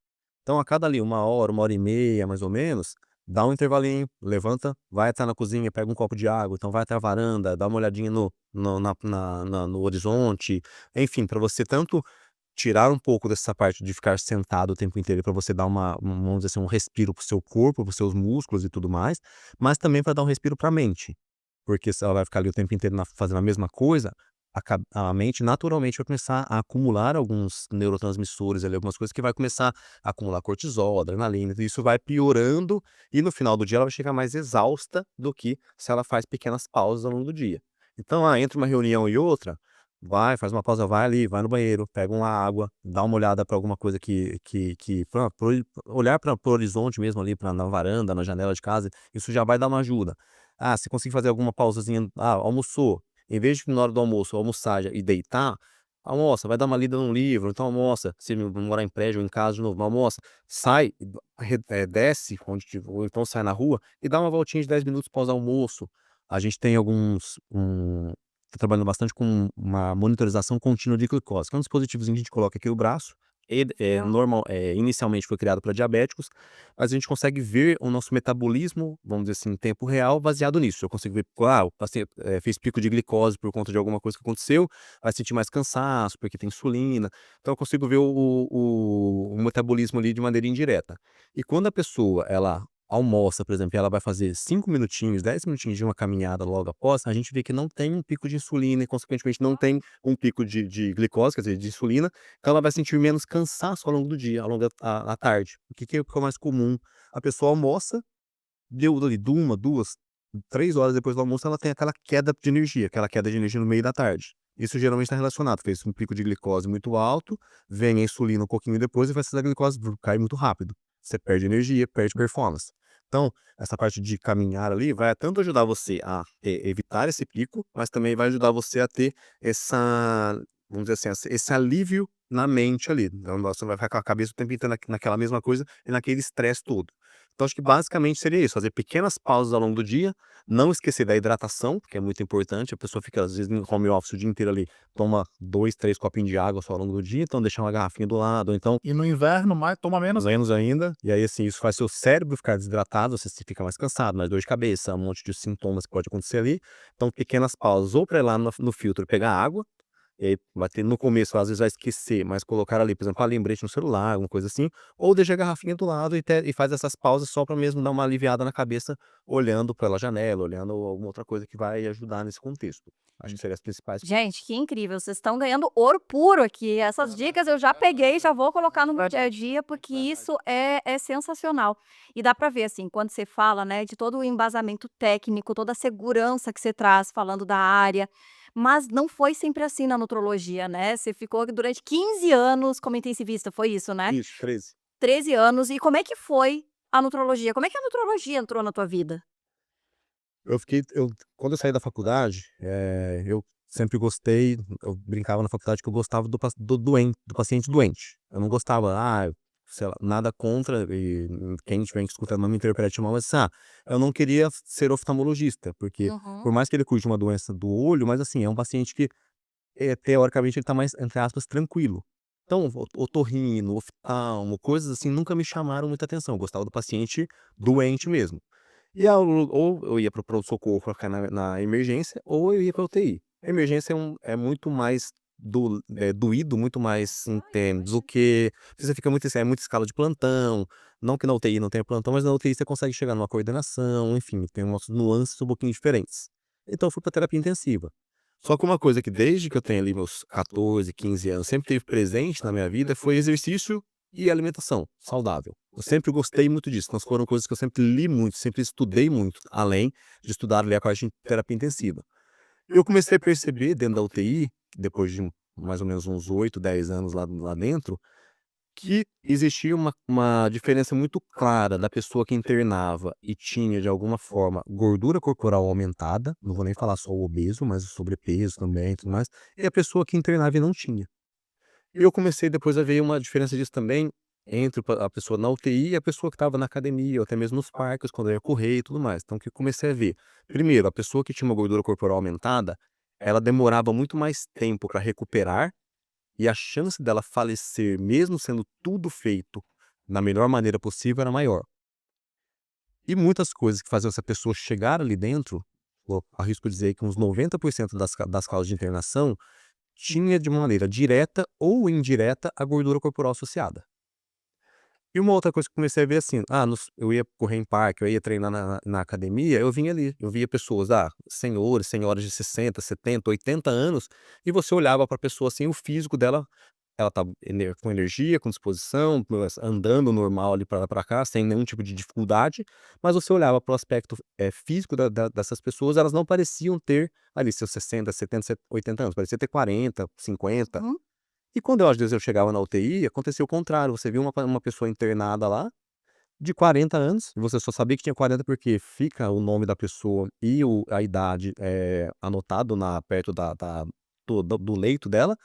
Então, a cada ali uma hora e meia, mais ou menos, dá um intervalinho, levanta, vai até na cozinha, pega um copo de água, então vai até a varanda, dá uma olhadinha no horizonte, enfim, para você tanto tirar um pouco dessa parte de ficar sentado o tempo inteiro para você dar vamos dizer assim, um respiro para o seu corpo, para os seus músculos e tudo mais, mas também para dar um respiro para a mente. Porque se ela vai ficar ali o tempo inteiro fazendo a mesma coisa, a mente naturalmente vai começar a acumular alguns neurotransmissores ali, algumas coisas que vai começar a acumular cortisol, adrenalina, e isso vai piorando e no final do dia ela vai chegar mais exausta do que se ela faz pequenas pausas ao longo do dia. Então, entre uma reunião e outra, vai, faz uma pausa, vai ali, vai no banheiro, pega uma água, dá uma olhada para alguma coisa olhar para o horizonte mesmo ali, na varanda, na janela de casa, isso já vai dar uma ajuda. Ah, se conseguir fazer alguma pausazinha, almoçou, em vez de na hora do almoço almoçar e deitar, almoça, vai dar uma lida num livro, então almoça, se morar em prédio ou em casa de novo, almoça, sai, desce ou então sai na rua e dá uma voltinha de 10 minutos pós-almoço. A gente tem tá trabalhando bastante com uma monitorização contínua de glicose, que é um dispositivozinho que a gente coloca aqui no braço, inicialmente foi criado para diabéticos, mas a gente consegue ver o nosso metabolismo, vamos dizer assim, em tempo real, baseado nisso. Eu consigo ver, o paciente, fez pico de glicose por conta de alguma coisa que aconteceu, vai sentir mais cansaço, porque tem insulina. Então eu consigo ver o metabolismo ali de maneira indireta. E quando a pessoa, ela almoça, por exemplo, e ela vai fazer 5 minutinhos, 10 minutinhos de uma caminhada logo após, a gente vê que não tem um pico de insulina e consequentemente não tem um pico de glicose, quer dizer, de insulina, então ela vai sentir menos cansaço ao longo do dia, ao longo da tarde. O que é mais comum? A pessoa almoça, deu ali de 1, 2, 3 horas depois do almoço, ela tem aquela queda de energia no meio da tarde. Isso geralmente está relacionado, fez um pico de glicose muito alto, vem a insulina um pouquinho depois e vai ser a glicose cai muito rápido. Você perde energia, perde performance. Então, essa parte de caminhar ali vai tanto ajudar você a evitar esse pico, mas também vai ajudar você a ter essa, vamos dizer assim, esse alívio na mente ali. Então, você não vai ficar com a cabeça o tempo inteiro naquela mesma coisa e naquele estresse todo. Então, acho que basicamente seria isso, fazer pequenas pausas ao longo do dia, não esquecer da hidratação, que é muito importante, a pessoa fica às vezes no home office o dia inteiro ali, toma 2, 3 copinhos de água só ao longo do dia, então deixar uma garrafinha do lado, ou então e no inverno mais toma menos. menos ainda, e aí assim, isso faz seu cérebro ficar desidratado, você fica mais cansado, mais dor de cabeça, um monte de sintomas que pode acontecer ali. Então pequenas pausas, ou para ir lá no filtro pegar água, e aí vai ter no começo, às vezes vai esquecer, mas colocar ali, por exemplo, lembrete no celular, alguma coisa assim, ou deixa a garrafinha do lado e faz essas pausas só para mesmo dar uma aliviada na cabeça, olhando pela janela, olhando alguma outra coisa que vai ajudar nesse contexto. Acho que seriam as principais. Gente, que incrível, vocês estão ganhando ouro puro aqui. Essas dicas eu já peguei, já vou colocar no meu dia a dia, porque isso é sensacional. E dá para ver, assim, quando você fala, né, de todo o embasamento técnico, toda a segurança que você traz falando da área. Mas não foi sempre assim na nutrologia, né, você ficou durante 15 anos como intensivista, foi isso, né? Isso, 13. 13 anos, e como é que foi a nutrologia? Como é que a nutrologia entrou na tua vida? Quando eu saí da faculdade, eu sempre gostei, eu brincava na faculdade que eu gostava do paciente doente. Eu não gostava, sei lá, nada contra, e quem estiver escutando não me interprete mal, mas eu não queria ser oftalmologista, porque Uhum. por mais que ele cuide de uma doença do olho, mas assim, é um paciente que, teoricamente, ele tá mais, entre aspas, tranquilo. Então, otorrino, oftalmo, coisas assim, nunca me chamaram muita atenção. Eu gostava do paciente doente mesmo. E ou eu ia para o pronto-socorro para ficar na emergência, ou eu ia para UTI. A emergência é muito mais doído, muito mais intenso do que você fica muito, é muita escala de plantão, não que na UTI não tenha plantão, mas na UTI você consegue chegar numa coordenação, enfim, tem umas nuances um pouquinho diferentes. Então eu fui para terapia intensiva. Só que uma coisa que desde que eu tenho ali meus 14, 15 anos, sempre teve presente na minha vida foi exercício e alimentação saudável. Eu sempre gostei muito disso, então foram coisas que eu sempre li muito, sempre estudei muito, além de estudar ali a parte de terapia intensiva. Eu comecei a perceber dentro da UTI, depois de mais ou menos uns 8, 10 anos lá dentro, que existia uma diferença muito clara da pessoa que internava e tinha, de alguma forma, gordura corporal aumentada, não vou nem falar só o obeso, mas o sobrepeso também e tudo mais, e a pessoa que internava e não tinha. E eu comecei depois a ver uma diferença disso também entre a pessoa na UTI e a pessoa que estava na academia, ou até mesmo nos parques, quando eu ia correr e tudo mais. Então, o que eu comecei a ver? Primeiro, a pessoa que tinha uma gordura corporal aumentada, ela demorava muito mais tempo para recuperar, e a chance dela falecer, mesmo sendo tudo feito da melhor maneira possível, era maior. E muitas coisas que faziam essa pessoa chegar ali dentro, eu arrisco dizer que uns 90% das causas de internação, tinha de maneira direta ou indireta a gordura corporal associada. E uma outra coisa que eu comecei a ver assim, eu ia correr em parque, eu ia treinar na academia, eu vinha ali, eu via pessoas, senhores, senhoras de 60, 70, 80 anos, e você olhava para a pessoa assim, o físico dela, ela estava com energia, com disposição, andando normal ali para cá, sem nenhum tipo de dificuldade, mas você olhava para o aspecto físico dessas pessoas, elas não pareciam ter ali seus 60, 70, 80 anos, parecia ter 40, 50. Uhum. E quando às vezes eu chegava na UTI, acontecia o contrário, você viu uma pessoa internada lá, de 40 anos, e você só sabia que tinha 40 porque fica o nome da pessoa e a idade, anotado perto do leito dela,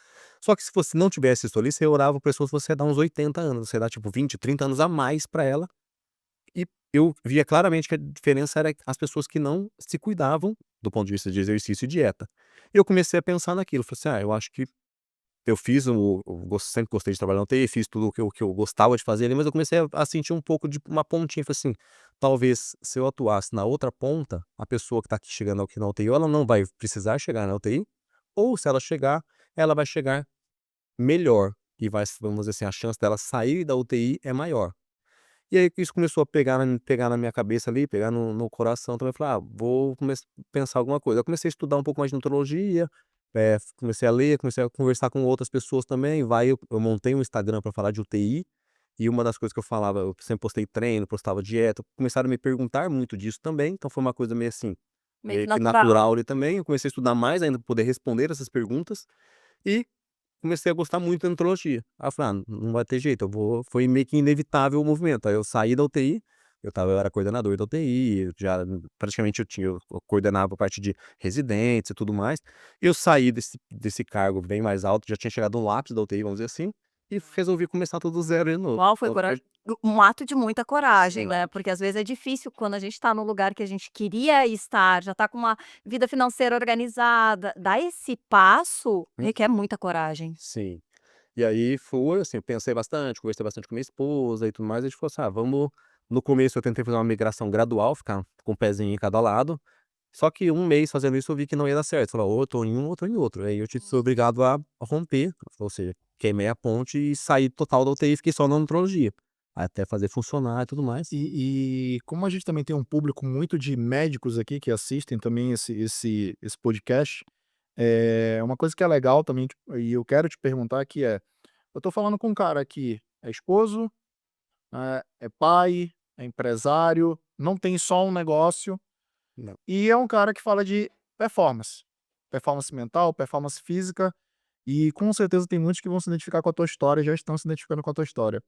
só que se você não tivesse isso ali, você orava pra pessoa, você ia dar uns 80 anos, você ia dar tipo 20, 30 anos a mais pra ela, e eu via claramente que a diferença era as pessoas que não se cuidavam, do ponto de vista de exercício e dieta. E eu comecei a pensar naquilo, falei assim: eu acho que eu fiz sempre gostei de trabalhar na UTI, fiz tudo o que eu gostava de fazer ali, mas eu comecei a sentir um pouco de uma pontinha, falei assim: "Talvez se eu atuasse na outra ponta, a pessoa que está aqui chegando aqui na UTI, ou ela não vai precisar chegar na UTI, ou se ela chegar, ela vai chegar melhor, e vamos dizer assim, a chance dela sair da UTI é maior". E aí que isso começou a pegar na minha cabeça ali, pegar no coração também, eu falei: vou pensar alguma coisa. Eu comecei a estudar um pouco mais de nutrologia, comecei a ler, comecei a conversar com outras pessoas também, eu montei um Instagram para falar de UTI, e uma das coisas que eu falava, eu sempre postei treino, postava dieta, começaram a me perguntar muito disso também, então foi uma coisa meio assim, Meio que meio que natural. natural ali também, eu comecei a estudar mais ainda pra poder responder essas perguntas, e comecei a gostar muito da nutrologia. Aí eu falei: não vai ter jeito, eu vou", foi meio que inevitável o movimento. Aí eu saí da UTI, eu era coordenador da UTI, já praticamente eu coordenava a parte de residentes e tudo mais. Eu saí desse cargo bem mais alto, já tinha chegado no ápice da UTI, vamos dizer assim, e resolvi começar tudo do zero de novo. Uau, foi Então um ato de muita coragem, sim, né, porque às vezes é difícil quando a gente tá no lugar que a gente queria estar, já tá com uma vida financeira organizada, dar esse passo requer muita coragem. sim. E aí foi assim, eu pensei bastante, conversei bastante com minha esposa e tudo mais, a gente falou assim: vamos. No começo eu tentei fazer uma migração gradual, ficar com um pezinho em cada lado, só que um mês fazendo isso eu vi que não ia dar certo, falei: ou eu tô em um ou eu tô em outro, aí eu fui obrigado a romper, ou seja, queimei a ponte e saí total da UTI e fiquei só na nutrologia, até fazer funcionar e tudo mais. E como a gente também tem um público muito de médicos aqui que assistem também esse podcast, uma coisa que é legal também, tipo, e eu quero te perguntar que eu tô falando com um cara que é esposo, é pai, é empresário, não tem só um negócio, Não. e é um cara que fala de performance. performance mental, performance física, e com certeza tem muitos que vão se identificar com a tua história, já estão se identificando com a tua história.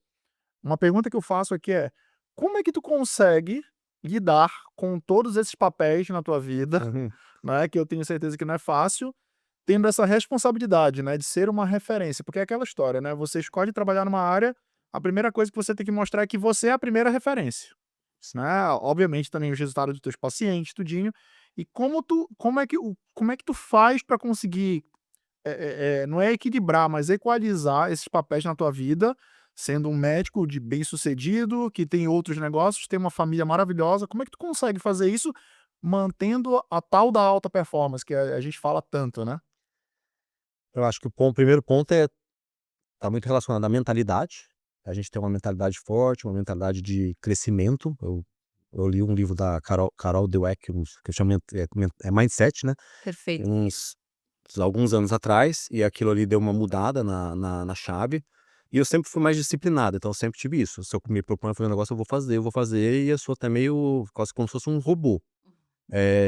Uma pergunta que eu faço aqui é: como é que tu consegue lidar com todos esses papéis na tua vida, Uhum. né, que eu tenho certeza que não é fácil, tendo essa responsabilidade, né, de ser uma referência? Porque é aquela história, né, você escolhe trabalhar numa área, a primeira coisa que você tem que mostrar é que você é a primeira referência, né, obviamente também os resultados dos teus pacientes, tudinho. E como é que tu faz para conseguir não é equilibrar, mas equalizar esses papéis na tua vida, sendo um médico de bem-sucedido, que tem outros negócios, tem uma família maravilhosa. Como é que tu consegue fazer isso mantendo a tal da alta performance que a gente fala tanto, né? Eu acho que o primeiro ponto tá muito relacionado à mentalidade. A gente tem uma mentalidade forte, uma mentalidade de crescimento. Eu li um livro da Carol Dweck, que chama Mindset, né, Perfeito. uns alguns anos atrás, e aquilo ali deu uma mudada na chave. E eu sempre fui mais disciplinado, então eu sempre tive isso. Se eu me proponho a fazer um negócio, eu vou fazer, e eu sou até meio quase como se fosse um robô.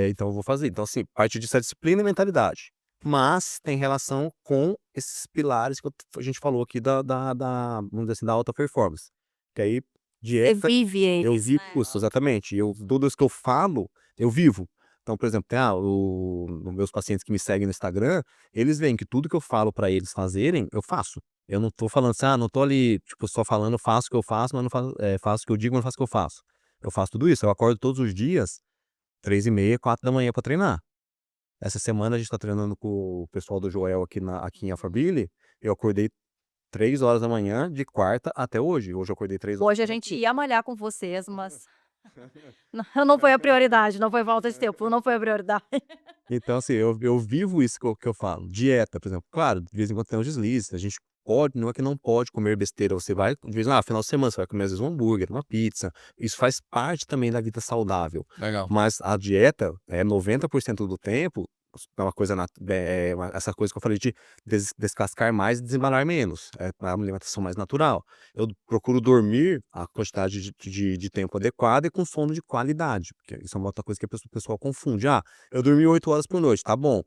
Então eu vou fazer. Então, assim, parte disso é disciplina e mentalidade. Mas tem relação com esses pilares que a gente falou aqui vamos dizer assim, da alta performance. Que aí, Você dieta, vive eu eles, vivo né. isso, exatamente. Tudo isso que eu falo, eu vivo. Então, por exemplo, os meus pacientes que me seguem no Instagram, eles veem que tudo que eu falo para eles fazerem, eu faço. Eu não tô falando assim, não tô ali, tipo, só falando, faço o que eu faço, mas não faço, faço o que eu digo, mas não faço o que eu faço. Eu faço tudo isso. Eu acordo todos os dias 3h30, 4 da manhã para treinar. Essa semana a gente tá treinando com o pessoal do Joel aqui em Alphaville. Eu acordei 3 horas da manhã de quarta até hoje. Hoje eu acordei 3 horas Hoje a pra gente aqui. ia malhar com vocês, mas não foi a prioridade, não foi falta de tempo, não foi a prioridade. Então, assim, eu vivo isso que eu falo. Dieta, por exemplo. Claro, de vez em quando tem uns deslizes. A gente pode, não é que não pode comer besteira. Você vai, de vez final de semana, você vai comer às vezes um hambúrguer, uma pizza. Isso faz parte também da vida saudável. Legal. Mas a dieta é 90% do tempo, é uma coisa, essa coisa que eu falei de descascar mais e desembalar menos. É uma alimentação mais natural. Eu procuro dormir a quantidade de tempo adequado e com sono de qualidade. Porque isso é uma outra coisa que o pessoal confunde. Eu dormi 8 horas por noite, tá bom.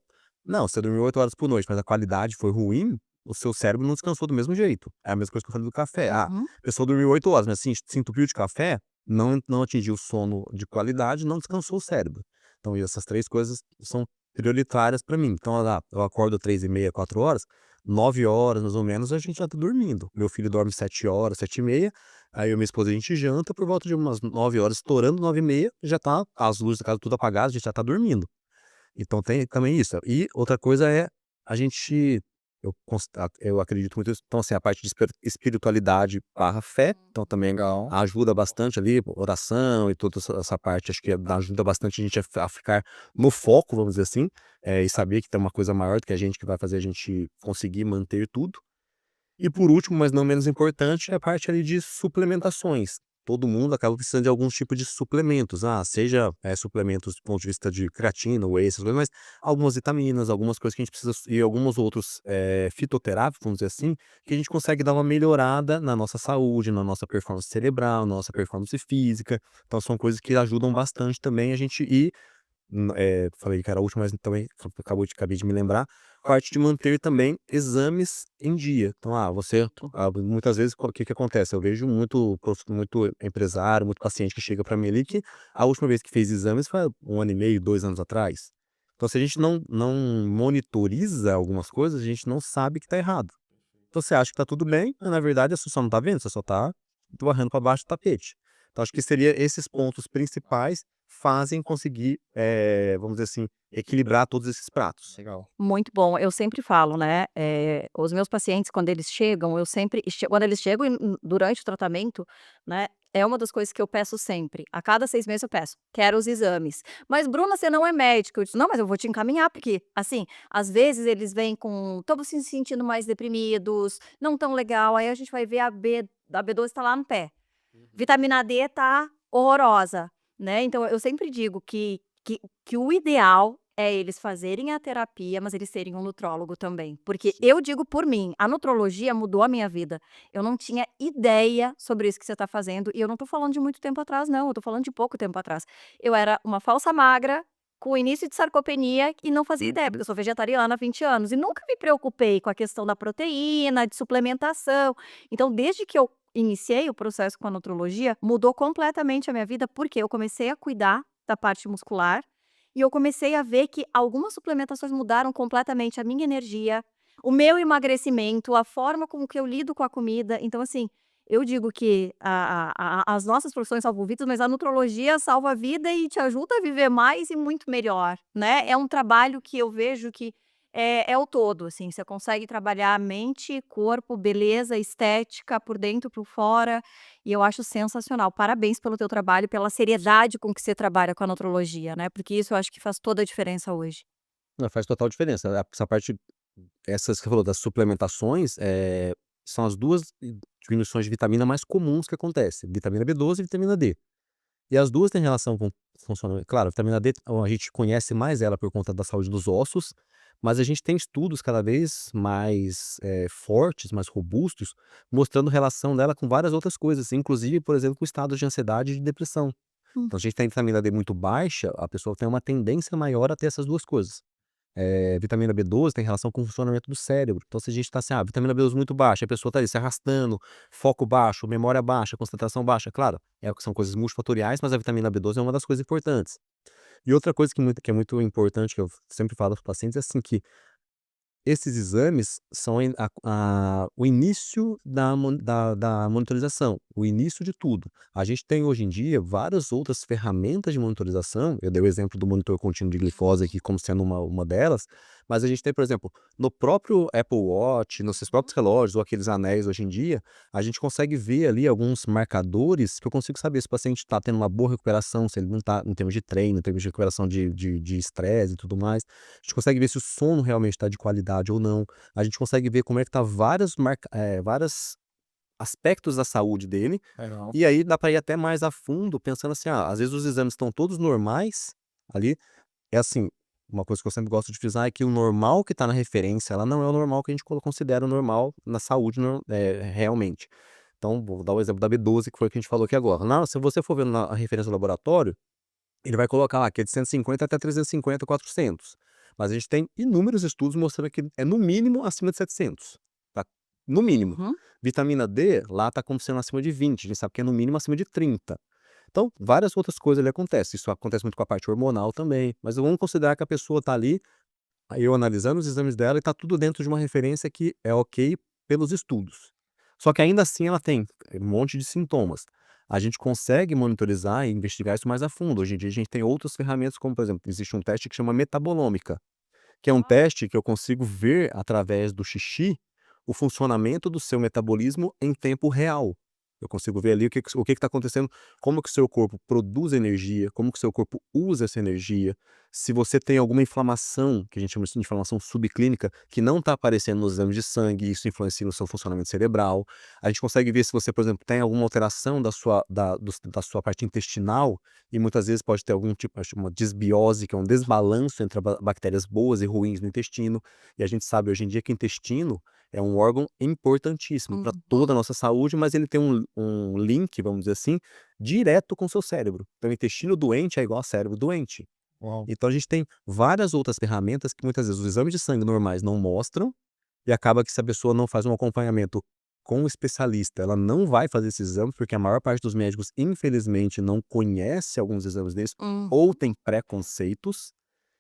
Não, você dormiu 8 horas por noite, mas a qualidade foi ruim, o seu cérebro não descansou do mesmo jeito. É a mesma coisa que eu falei do café. A Uhum. pessoa dormiu 8 horas, mas assim, se entupiu de café, não atingiu sono de qualidade, não descansou o cérebro. Então, essas 3 coisas são prioritárias para mim. Então, eu acordo 3h30, 4 horas, 9 horas mais ou menos, a gente já tá dormindo. Meu filho dorme 7 horas, 7h30, aí eu e minha esposa a gente janta por volta de umas 9 horas, estourando 9h30, já tá as luzes da casa tudo apagadas, a gente já tá dormindo. Então tem também isso. E outra coisa é a gente eu acredito muito nisso. Então, assim, a parte de espiritualidade barra fé, então também Legal. ajuda bastante ali, oração e toda essa parte, acho que ajuda bastante a gente a ficar no foco, vamos dizer assim, e saber que tem uma coisa maior do que a gente que vai fazer a gente conseguir manter tudo. E por último, mas não menos importante, é a parte ali de suplementações. Todo mundo acaba precisando de alguns tipos de suplementos, seja, suplementos do ponto de vista de creatina, whey, essas coisas, mas algumas vitaminas, algumas coisas que a gente precisa e alguns outros, fitoterápicos, vamos dizer assim, que a gente consegue dar uma melhorada na nossa saúde, na nossa performance cerebral, na nossa performance física. Então são coisas que ajudam bastante também a gente ir. Falei que era a última, mas também acabei de me lembrar, parte de manter também exames em dia. Então, muitas vezes o que acontece? Eu vejo muito empresário, muito paciente que chega para mim ali que a última vez que fez exames foi 1 ano e meio, 2 anos atrás. Então, se a gente não monitoriza algumas coisas, a gente não sabe que tá errado. Então você acha que tá tudo bem, mas na verdade você só não tá vendo, você só tá varrendo para baixo do tapete. Então acho que seria esses pontos principais fazem conseguir, vamos dizer assim, equilibrar todos esses pratos. Legal. Muito bom. Eu sempre falo, né, os meus pacientes quando eles chegam, eu sempre quando eles chegam durante o tratamento, né, é uma das coisas que eu peço sempre. A cada 6 meses eu peço: "Quero os exames". "Mas Bruna, você não é médica". Eu disse: "Não, mas eu vou te encaminhar", porque, assim, às vezes eles vêm com estão se sentindo mais deprimidos, não tão legal, aí a gente vai ver a B12 tá lá no pé. Vitamina D tá horrorosa, né, então eu sempre digo que o ideal é eles fazerem a terapia, mas eles terem um nutrólogo também, porque eu digo por mim, a nutrologia mudou a minha vida. Eu não tinha ideia sobre isso que você tá fazendo e eu não tô falando de muito tempo atrás não, eu tô falando de pouco tempo atrás. Eu era uma falsa magra, com o início de sarcopenia e não fazia ideia, porque eu sou vegetariana há 20 anos e nunca me preocupei com a questão da proteína, de suplementação. Então, desde que eu iniciei o processo com a nutrologia, mudou completamente a minha vida, porque eu comecei a cuidar da parte muscular e eu comecei a ver que algumas suplementações mudaram completamente a minha energia, o meu emagrecimento, a forma como que eu lido com a comida. Então, assim, eu digo que as nossas profissões salvam vidas, mas a nutrologia salva a vida e te ajuda a viver mais e muito melhor, né. É um trabalho que eu vejo que é o todo, assim, você consegue trabalhar mente, corpo, beleza, estética, por dentro, por fora, e eu acho sensacional. Parabéns pelo teu trabalho, pela seriedade com que você trabalha com a nutrologia, né, porque isso eu acho que faz toda a diferença hoje. Não, faz total diferença. Essa parte essas que você falou das suplementações, são as 2 diminuições de vitamina mais comuns que acontecem, vitamina B12 e vitamina D. E as 2 têm relação com funcionamento claro, a vitamina D, a gente conhece mais ela por conta da saúde dos ossos, mas a gente tem estudos cada vez mais, fortes, mais robustos, mostrando relação dela com várias outras coisas, inclusive, por exemplo, com estados de ansiedade e de depressão. Hum. Então, a gente tem vitamina D muito baixa, a pessoa tem uma tendência maior a ter essas 2 coisas. Vitamina B12 tem relação com o funcionamento do cérebro. Então, se a gente tá assim, vitamina B12 muito baixa, a pessoa tá ali se arrastando, foco baixo, memória baixa, concentração baixa, claro, são coisas multifatoriais, mas a vitamina B12 é uma das coisas importantes. E outra coisa que é muito importante, que eu sempre falo para os pacientes, é assim, que esses exames são o início da monitorização, o início de tudo. A gente tem hoje em dia várias outras ferramentas de monitorização, eu dei o exemplo do monitor contínuo de glicose aqui como sendo uma delas, mas a gente tem, por exemplo, no próprio Apple Watch, nos seus próprios relógios ou aqueles anéis hoje em dia, a gente consegue ver ali alguns marcadores que eu consigo saber se o paciente está tendo uma boa recuperação, se ele não está em termos de treino, em termos de recuperação de estresse e tudo mais. A gente consegue ver se o sono realmente está de qualidade ou não. A gente consegue ver como é que tá vários aspectos da saúde dele, Legal. e aí dá para ir até mais a fundo pensando assim, às vezes os exames estão todos normais ali, é assim, uma coisa que eu sempre gosto de frisar é que o normal que está na referência, ela não é o normal que a gente considera o normal na saúde realmente. Então, vou dar o exemplo da B12, que foi o que a gente falou aqui agora. Se você for ver na referência do laboratório, ele vai colocar lá que é de 150 até 350, 400. Mas a gente tem inúmeros estudos mostrando que é no mínimo acima de 700, tá? No mínimo. Uhum. Vitamina D, lá tá como sendo acima de 20, a gente sabe que é no mínimo acima de 30. Então, várias outras coisas ali acontecem. Isso acontece muito com a parte hormonal também, mas vamos considerar que a pessoa tá ali, aí eu analisando os exames dela e tá tudo dentro de uma referência que é ok pelos estudos. Só que ainda assim ela tem um monte de sintomas. A gente consegue monitorizar e investigar isso mais a fundo. Hoje em dia a gente tem outras ferramentas, como por exemplo, existe um teste que chama metabolômica, que é um teste que eu consigo ver através do xixi o funcionamento do seu metabolismo em tempo real. Eu consigo ver ali o que está acontecendo, como que o seu corpo produz energia, como que o seu corpo usa essa energia, se você tem alguma inflamação, que a gente chama de inflamação subclínica, que não está aparecendo nos exames de sangue, isso influencia no seu funcionamento cerebral. A gente consegue ver se você, por exemplo, tem alguma alteração da sua parte intestinal, e muitas vezes pode ter algum tipo, acho, uma desbiose, que é um desbalanço entre bactérias boas e ruins no intestino. E a gente sabe hoje em dia que o intestino é um órgão importantíssimo para toda a Uhum. nossa saúde, mas ele tem um link, vamos dizer assim, direto com o seu cérebro. Então, o intestino doente é igual a cérebro doente. Uau. Então, a gente tem várias outras ferramentas que muitas vezes os exames de sangue normais não mostram, e acaba que se a pessoa não faz um acompanhamento com um especialista, ela não vai fazer esses exames, porque a maior parte dos médicos, infelizmente, não conhece alguns exames desses, Uhum. ou tem preconceitos,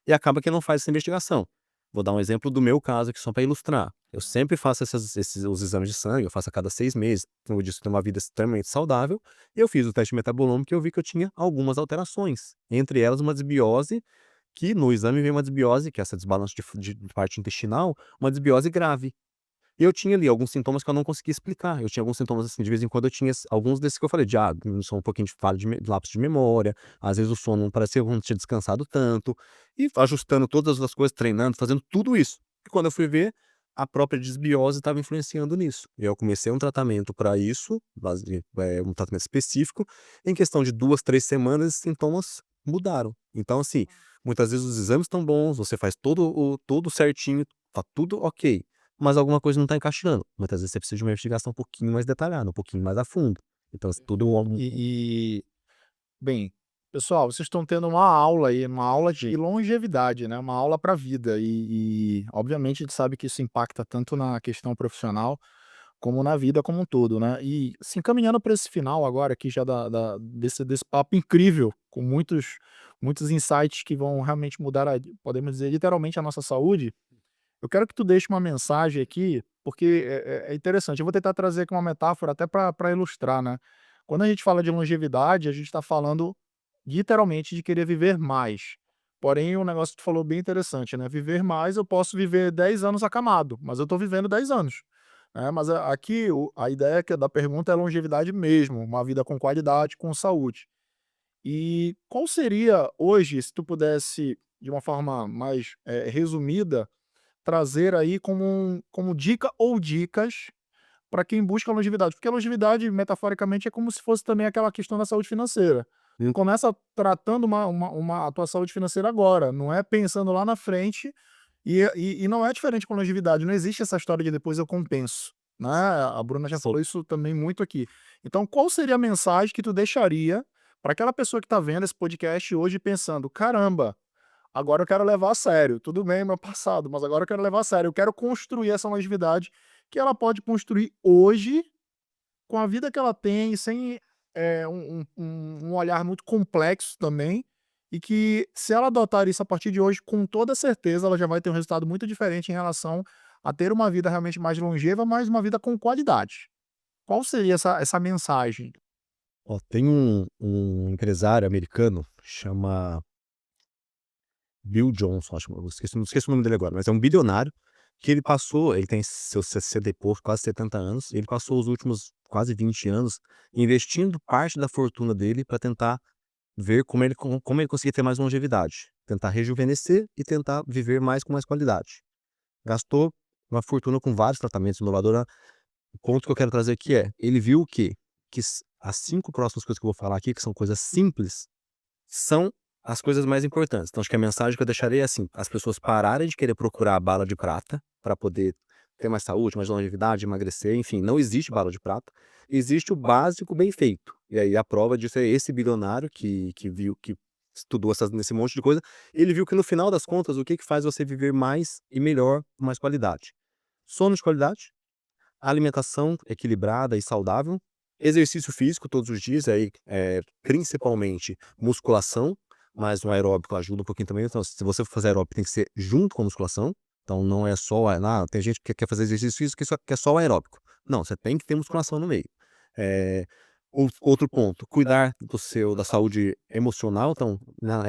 e acaba que não faz essa investigação. Vou dar um exemplo do meu caso aqui só para ilustrar. Eu sempre faço os exames de sangue, eu faço a cada 6 meses. Como eu disse, eu tenho uma vida extremamente saudável. E eu fiz o teste metabolômico e eu vi que eu tinha algumas alterações. Entre elas, uma desbiose, que no exame veio uma desbiose, que é essa desbalanço de parte intestinal, uma desbiose grave. E eu tinha ali alguns sintomas que eu não conseguia explicar. Eu tinha alguns sintomas, assim, de vez em quando eu tinha alguns desses que eu falei, só um pouquinho de falha de lapso de memória, às vezes o sono não parecia que eu não tinha descansado tanto, e ajustando todas as coisas, treinando, fazendo tudo isso. E quando eu fui ver, a própria desbiose estava influenciando nisso. E eu comecei um tratamento para isso, um tratamento específico, em questão de 2, 3 semanas, esses sintomas mudaram. Então, assim, muitas vezes os exames estão bons, você faz tudo certinho, tá tudo ok, mas alguma coisa não está encaixando. Muitas vezes você precisa de uma investigação um pouquinho mais detalhada, um pouquinho mais a fundo. Então, isso tudo E, bem, Pessoal, vocês estão tendo uma aula aí, uma aula de longevidade, né? Uma aula para a vida. Obviamente, a gente sabe que isso impacta tanto na questão profissional como na vida como um todo, né? E se encaminhando para esse final agora aqui já desse papo incrível, com muitos insights que vão realmente mudar, podemos dizer, literalmente a nossa saúde, eu quero que tu deixe uma mensagem aqui, porque é interessante. Eu vou tentar trazer aqui uma metáfora até para ilustrar, né? Quando a gente fala de longevidade, a gente está falando literalmente de querer viver mais. Porém, um negócio que tu falou bem interessante, né? Viver mais, eu posso viver 10 anos acamado, mas eu estou vivendo 10 anos. Né? Mas aqui a ideia da pergunta é longevidade mesmo, uma vida com qualidade, com saúde. E qual seria hoje, se tu pudesse, de uma forma mais resumida, trazer aí como dica ou dicas para quem busca longevidade? Porque a longevidade, metaforicamente, é como se fosse também aquela questão da saúde financeira. Começa tratando a tua saúde financeira agora, não é pensando lá na frente, e não é diferente com longevidade, não existe essa história de depois eu compenso, né? A Bruna já Sim. falou isso também muito aqui. Então, qual seria a mensagem que tu deixaria para aquela pessoa que está vendo esse podcast hoje pensando, caramba, agora eu quero levar a sério. Tudo bem, meu passado, mas agora eu quero levar a sério. Eu quero construir essa longevidade que ela pode construir hoje, com a vida que ela tem, sem um olhar muito complexo também. E que, se ela adotar isso a partir de hoje, com toda certeza, ela já vai ter um resultado muito diferente em relação a ter uma vida realmente mais longeva, mas uma vida com qualidade. Qual seria essa mensagem? Ó, tem um empresário americano, chama Bill Johnson, acho, eu esqueci o nome dele agora, mas é um bilionário que ele tem seus 60 e poucos, quase 70 anos, ele passou os últimos quase 20 anos investindo parte da fortuna dele para tentar ver como ele conseguia ter mais longevidade, tentar rejuvenescer e tentar viver mais com mais qualidade. Gastou uma fortuna com vários tratamentos inovadores. O ponto que eu quero trazer aqui é, ele viu o quê? Que as 5 próximas coisas que eu vou falar aqui, que são coisas simples, são as coisas mais importantes. Então acho que a mensagem que eu deixarei é assim, as pessoas pararem de querer procurar a bala de prata para poder ter mais saúde, mais longevidade, emagrecer, enfim, não existe bala de prata, existe o básico bem feito. E aí a prova disso é esse bilionário que viu, que estudou nesse monte de coisa, ele viu que no final das contas o que faz você viver mais e melhor, com mais qualidade? Sono de qualidade, alimentação equilibrada e saudável, exercício físico todos os dias, aí, principalmente musculação, mas o aeróbico ajuda um pouquinho também. Então, se você for fazer aeróbico, tem que ser junto com a musculação. Então, não é só. Tem gente que quer fazer exercício físico que quer só o aeróbico. Não, você tem que ter musculação no meio. Outro ponto, cuidar da saúde emocional. Então,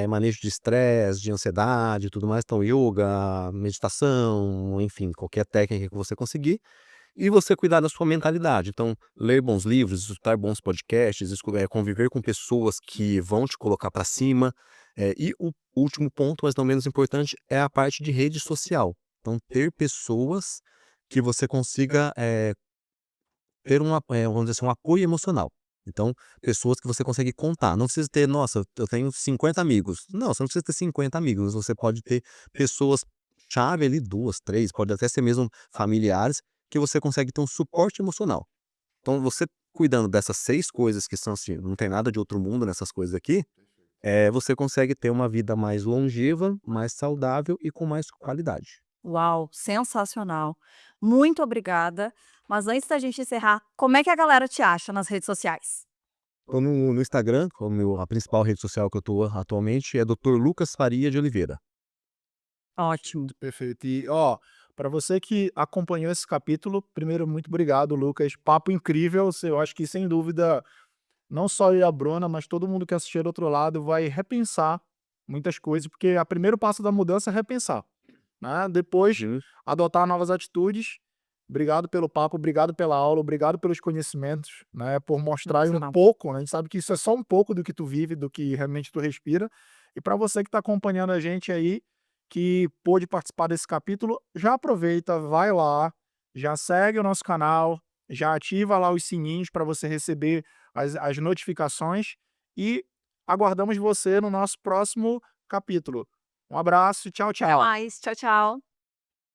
manejo de estresse, de ansiedade e tudo mais. Então, yoga, meditação, enfim, qualquer técnica que você conseguir. E você cuidar da sua mentalidade. Então, ler bons livros, escutar bons podcasts, conviver com pessoas que vão te colocar para cima. E o último ponto, mas não menos importante, é a parte de rede social. Então, ter pessoas que você consiga ter vamos dizer assim, um apoio emocional. Então, pessoas que você consegue contar. Não precisa ter, nossa, eu tenho 50 amigos. Não, você não precisa ter 50 amigos. Você pode ter pessoas chave ali, 2, 3, pode até ser mesmo familiares, que você consegue ter um suporte emocional. Então, você cuidando dessas 6 coisas que são assim, não tem nada de outro mundo nessas coisas aqui, você consegue ter uma vida mais longeva, mais saudável e com mais qualidade. Uau, sensacional. Muito obrigada. Mas antes da gente encerrar, como é que a galera te acha nas redes sociais? Tô no Instagram, a principal rede social que eu tô atualmente é Dr. Lucas Faria de Oliveira. Ótimo. Perfeito. E, ó, para você que acompanhou esse capítulo, primeiro, muito obrigado, Lucas. Papo incrível. Eu acho que, sem dúvida, não só eu e a Bruna, mas todo mundo que assistir do outro lado vai repensar muitas coisas, porque o primeiro passo da mudança é repensar, né? Depois, Uhum. adotar novas atitudes. Obrigado pelo papo, obrigado pela aula, obrigado pelos conhecimentos, né? Por mostrar aí um Sensacional. pouco, né? A gente sabe que isso é só um pouco do que tu vive, do que realmente tu respira. E para você que está acompanhando a gente aí, que pôde participar desse capítulo, já aproveita, vai lá, já segue o nosso canal, já ativa lá os sininhos para você receber as notificações e aguardamos você no nosso próximo capítulo. Um abraço, tchau, Até tchau. mais. Tchau, tchau.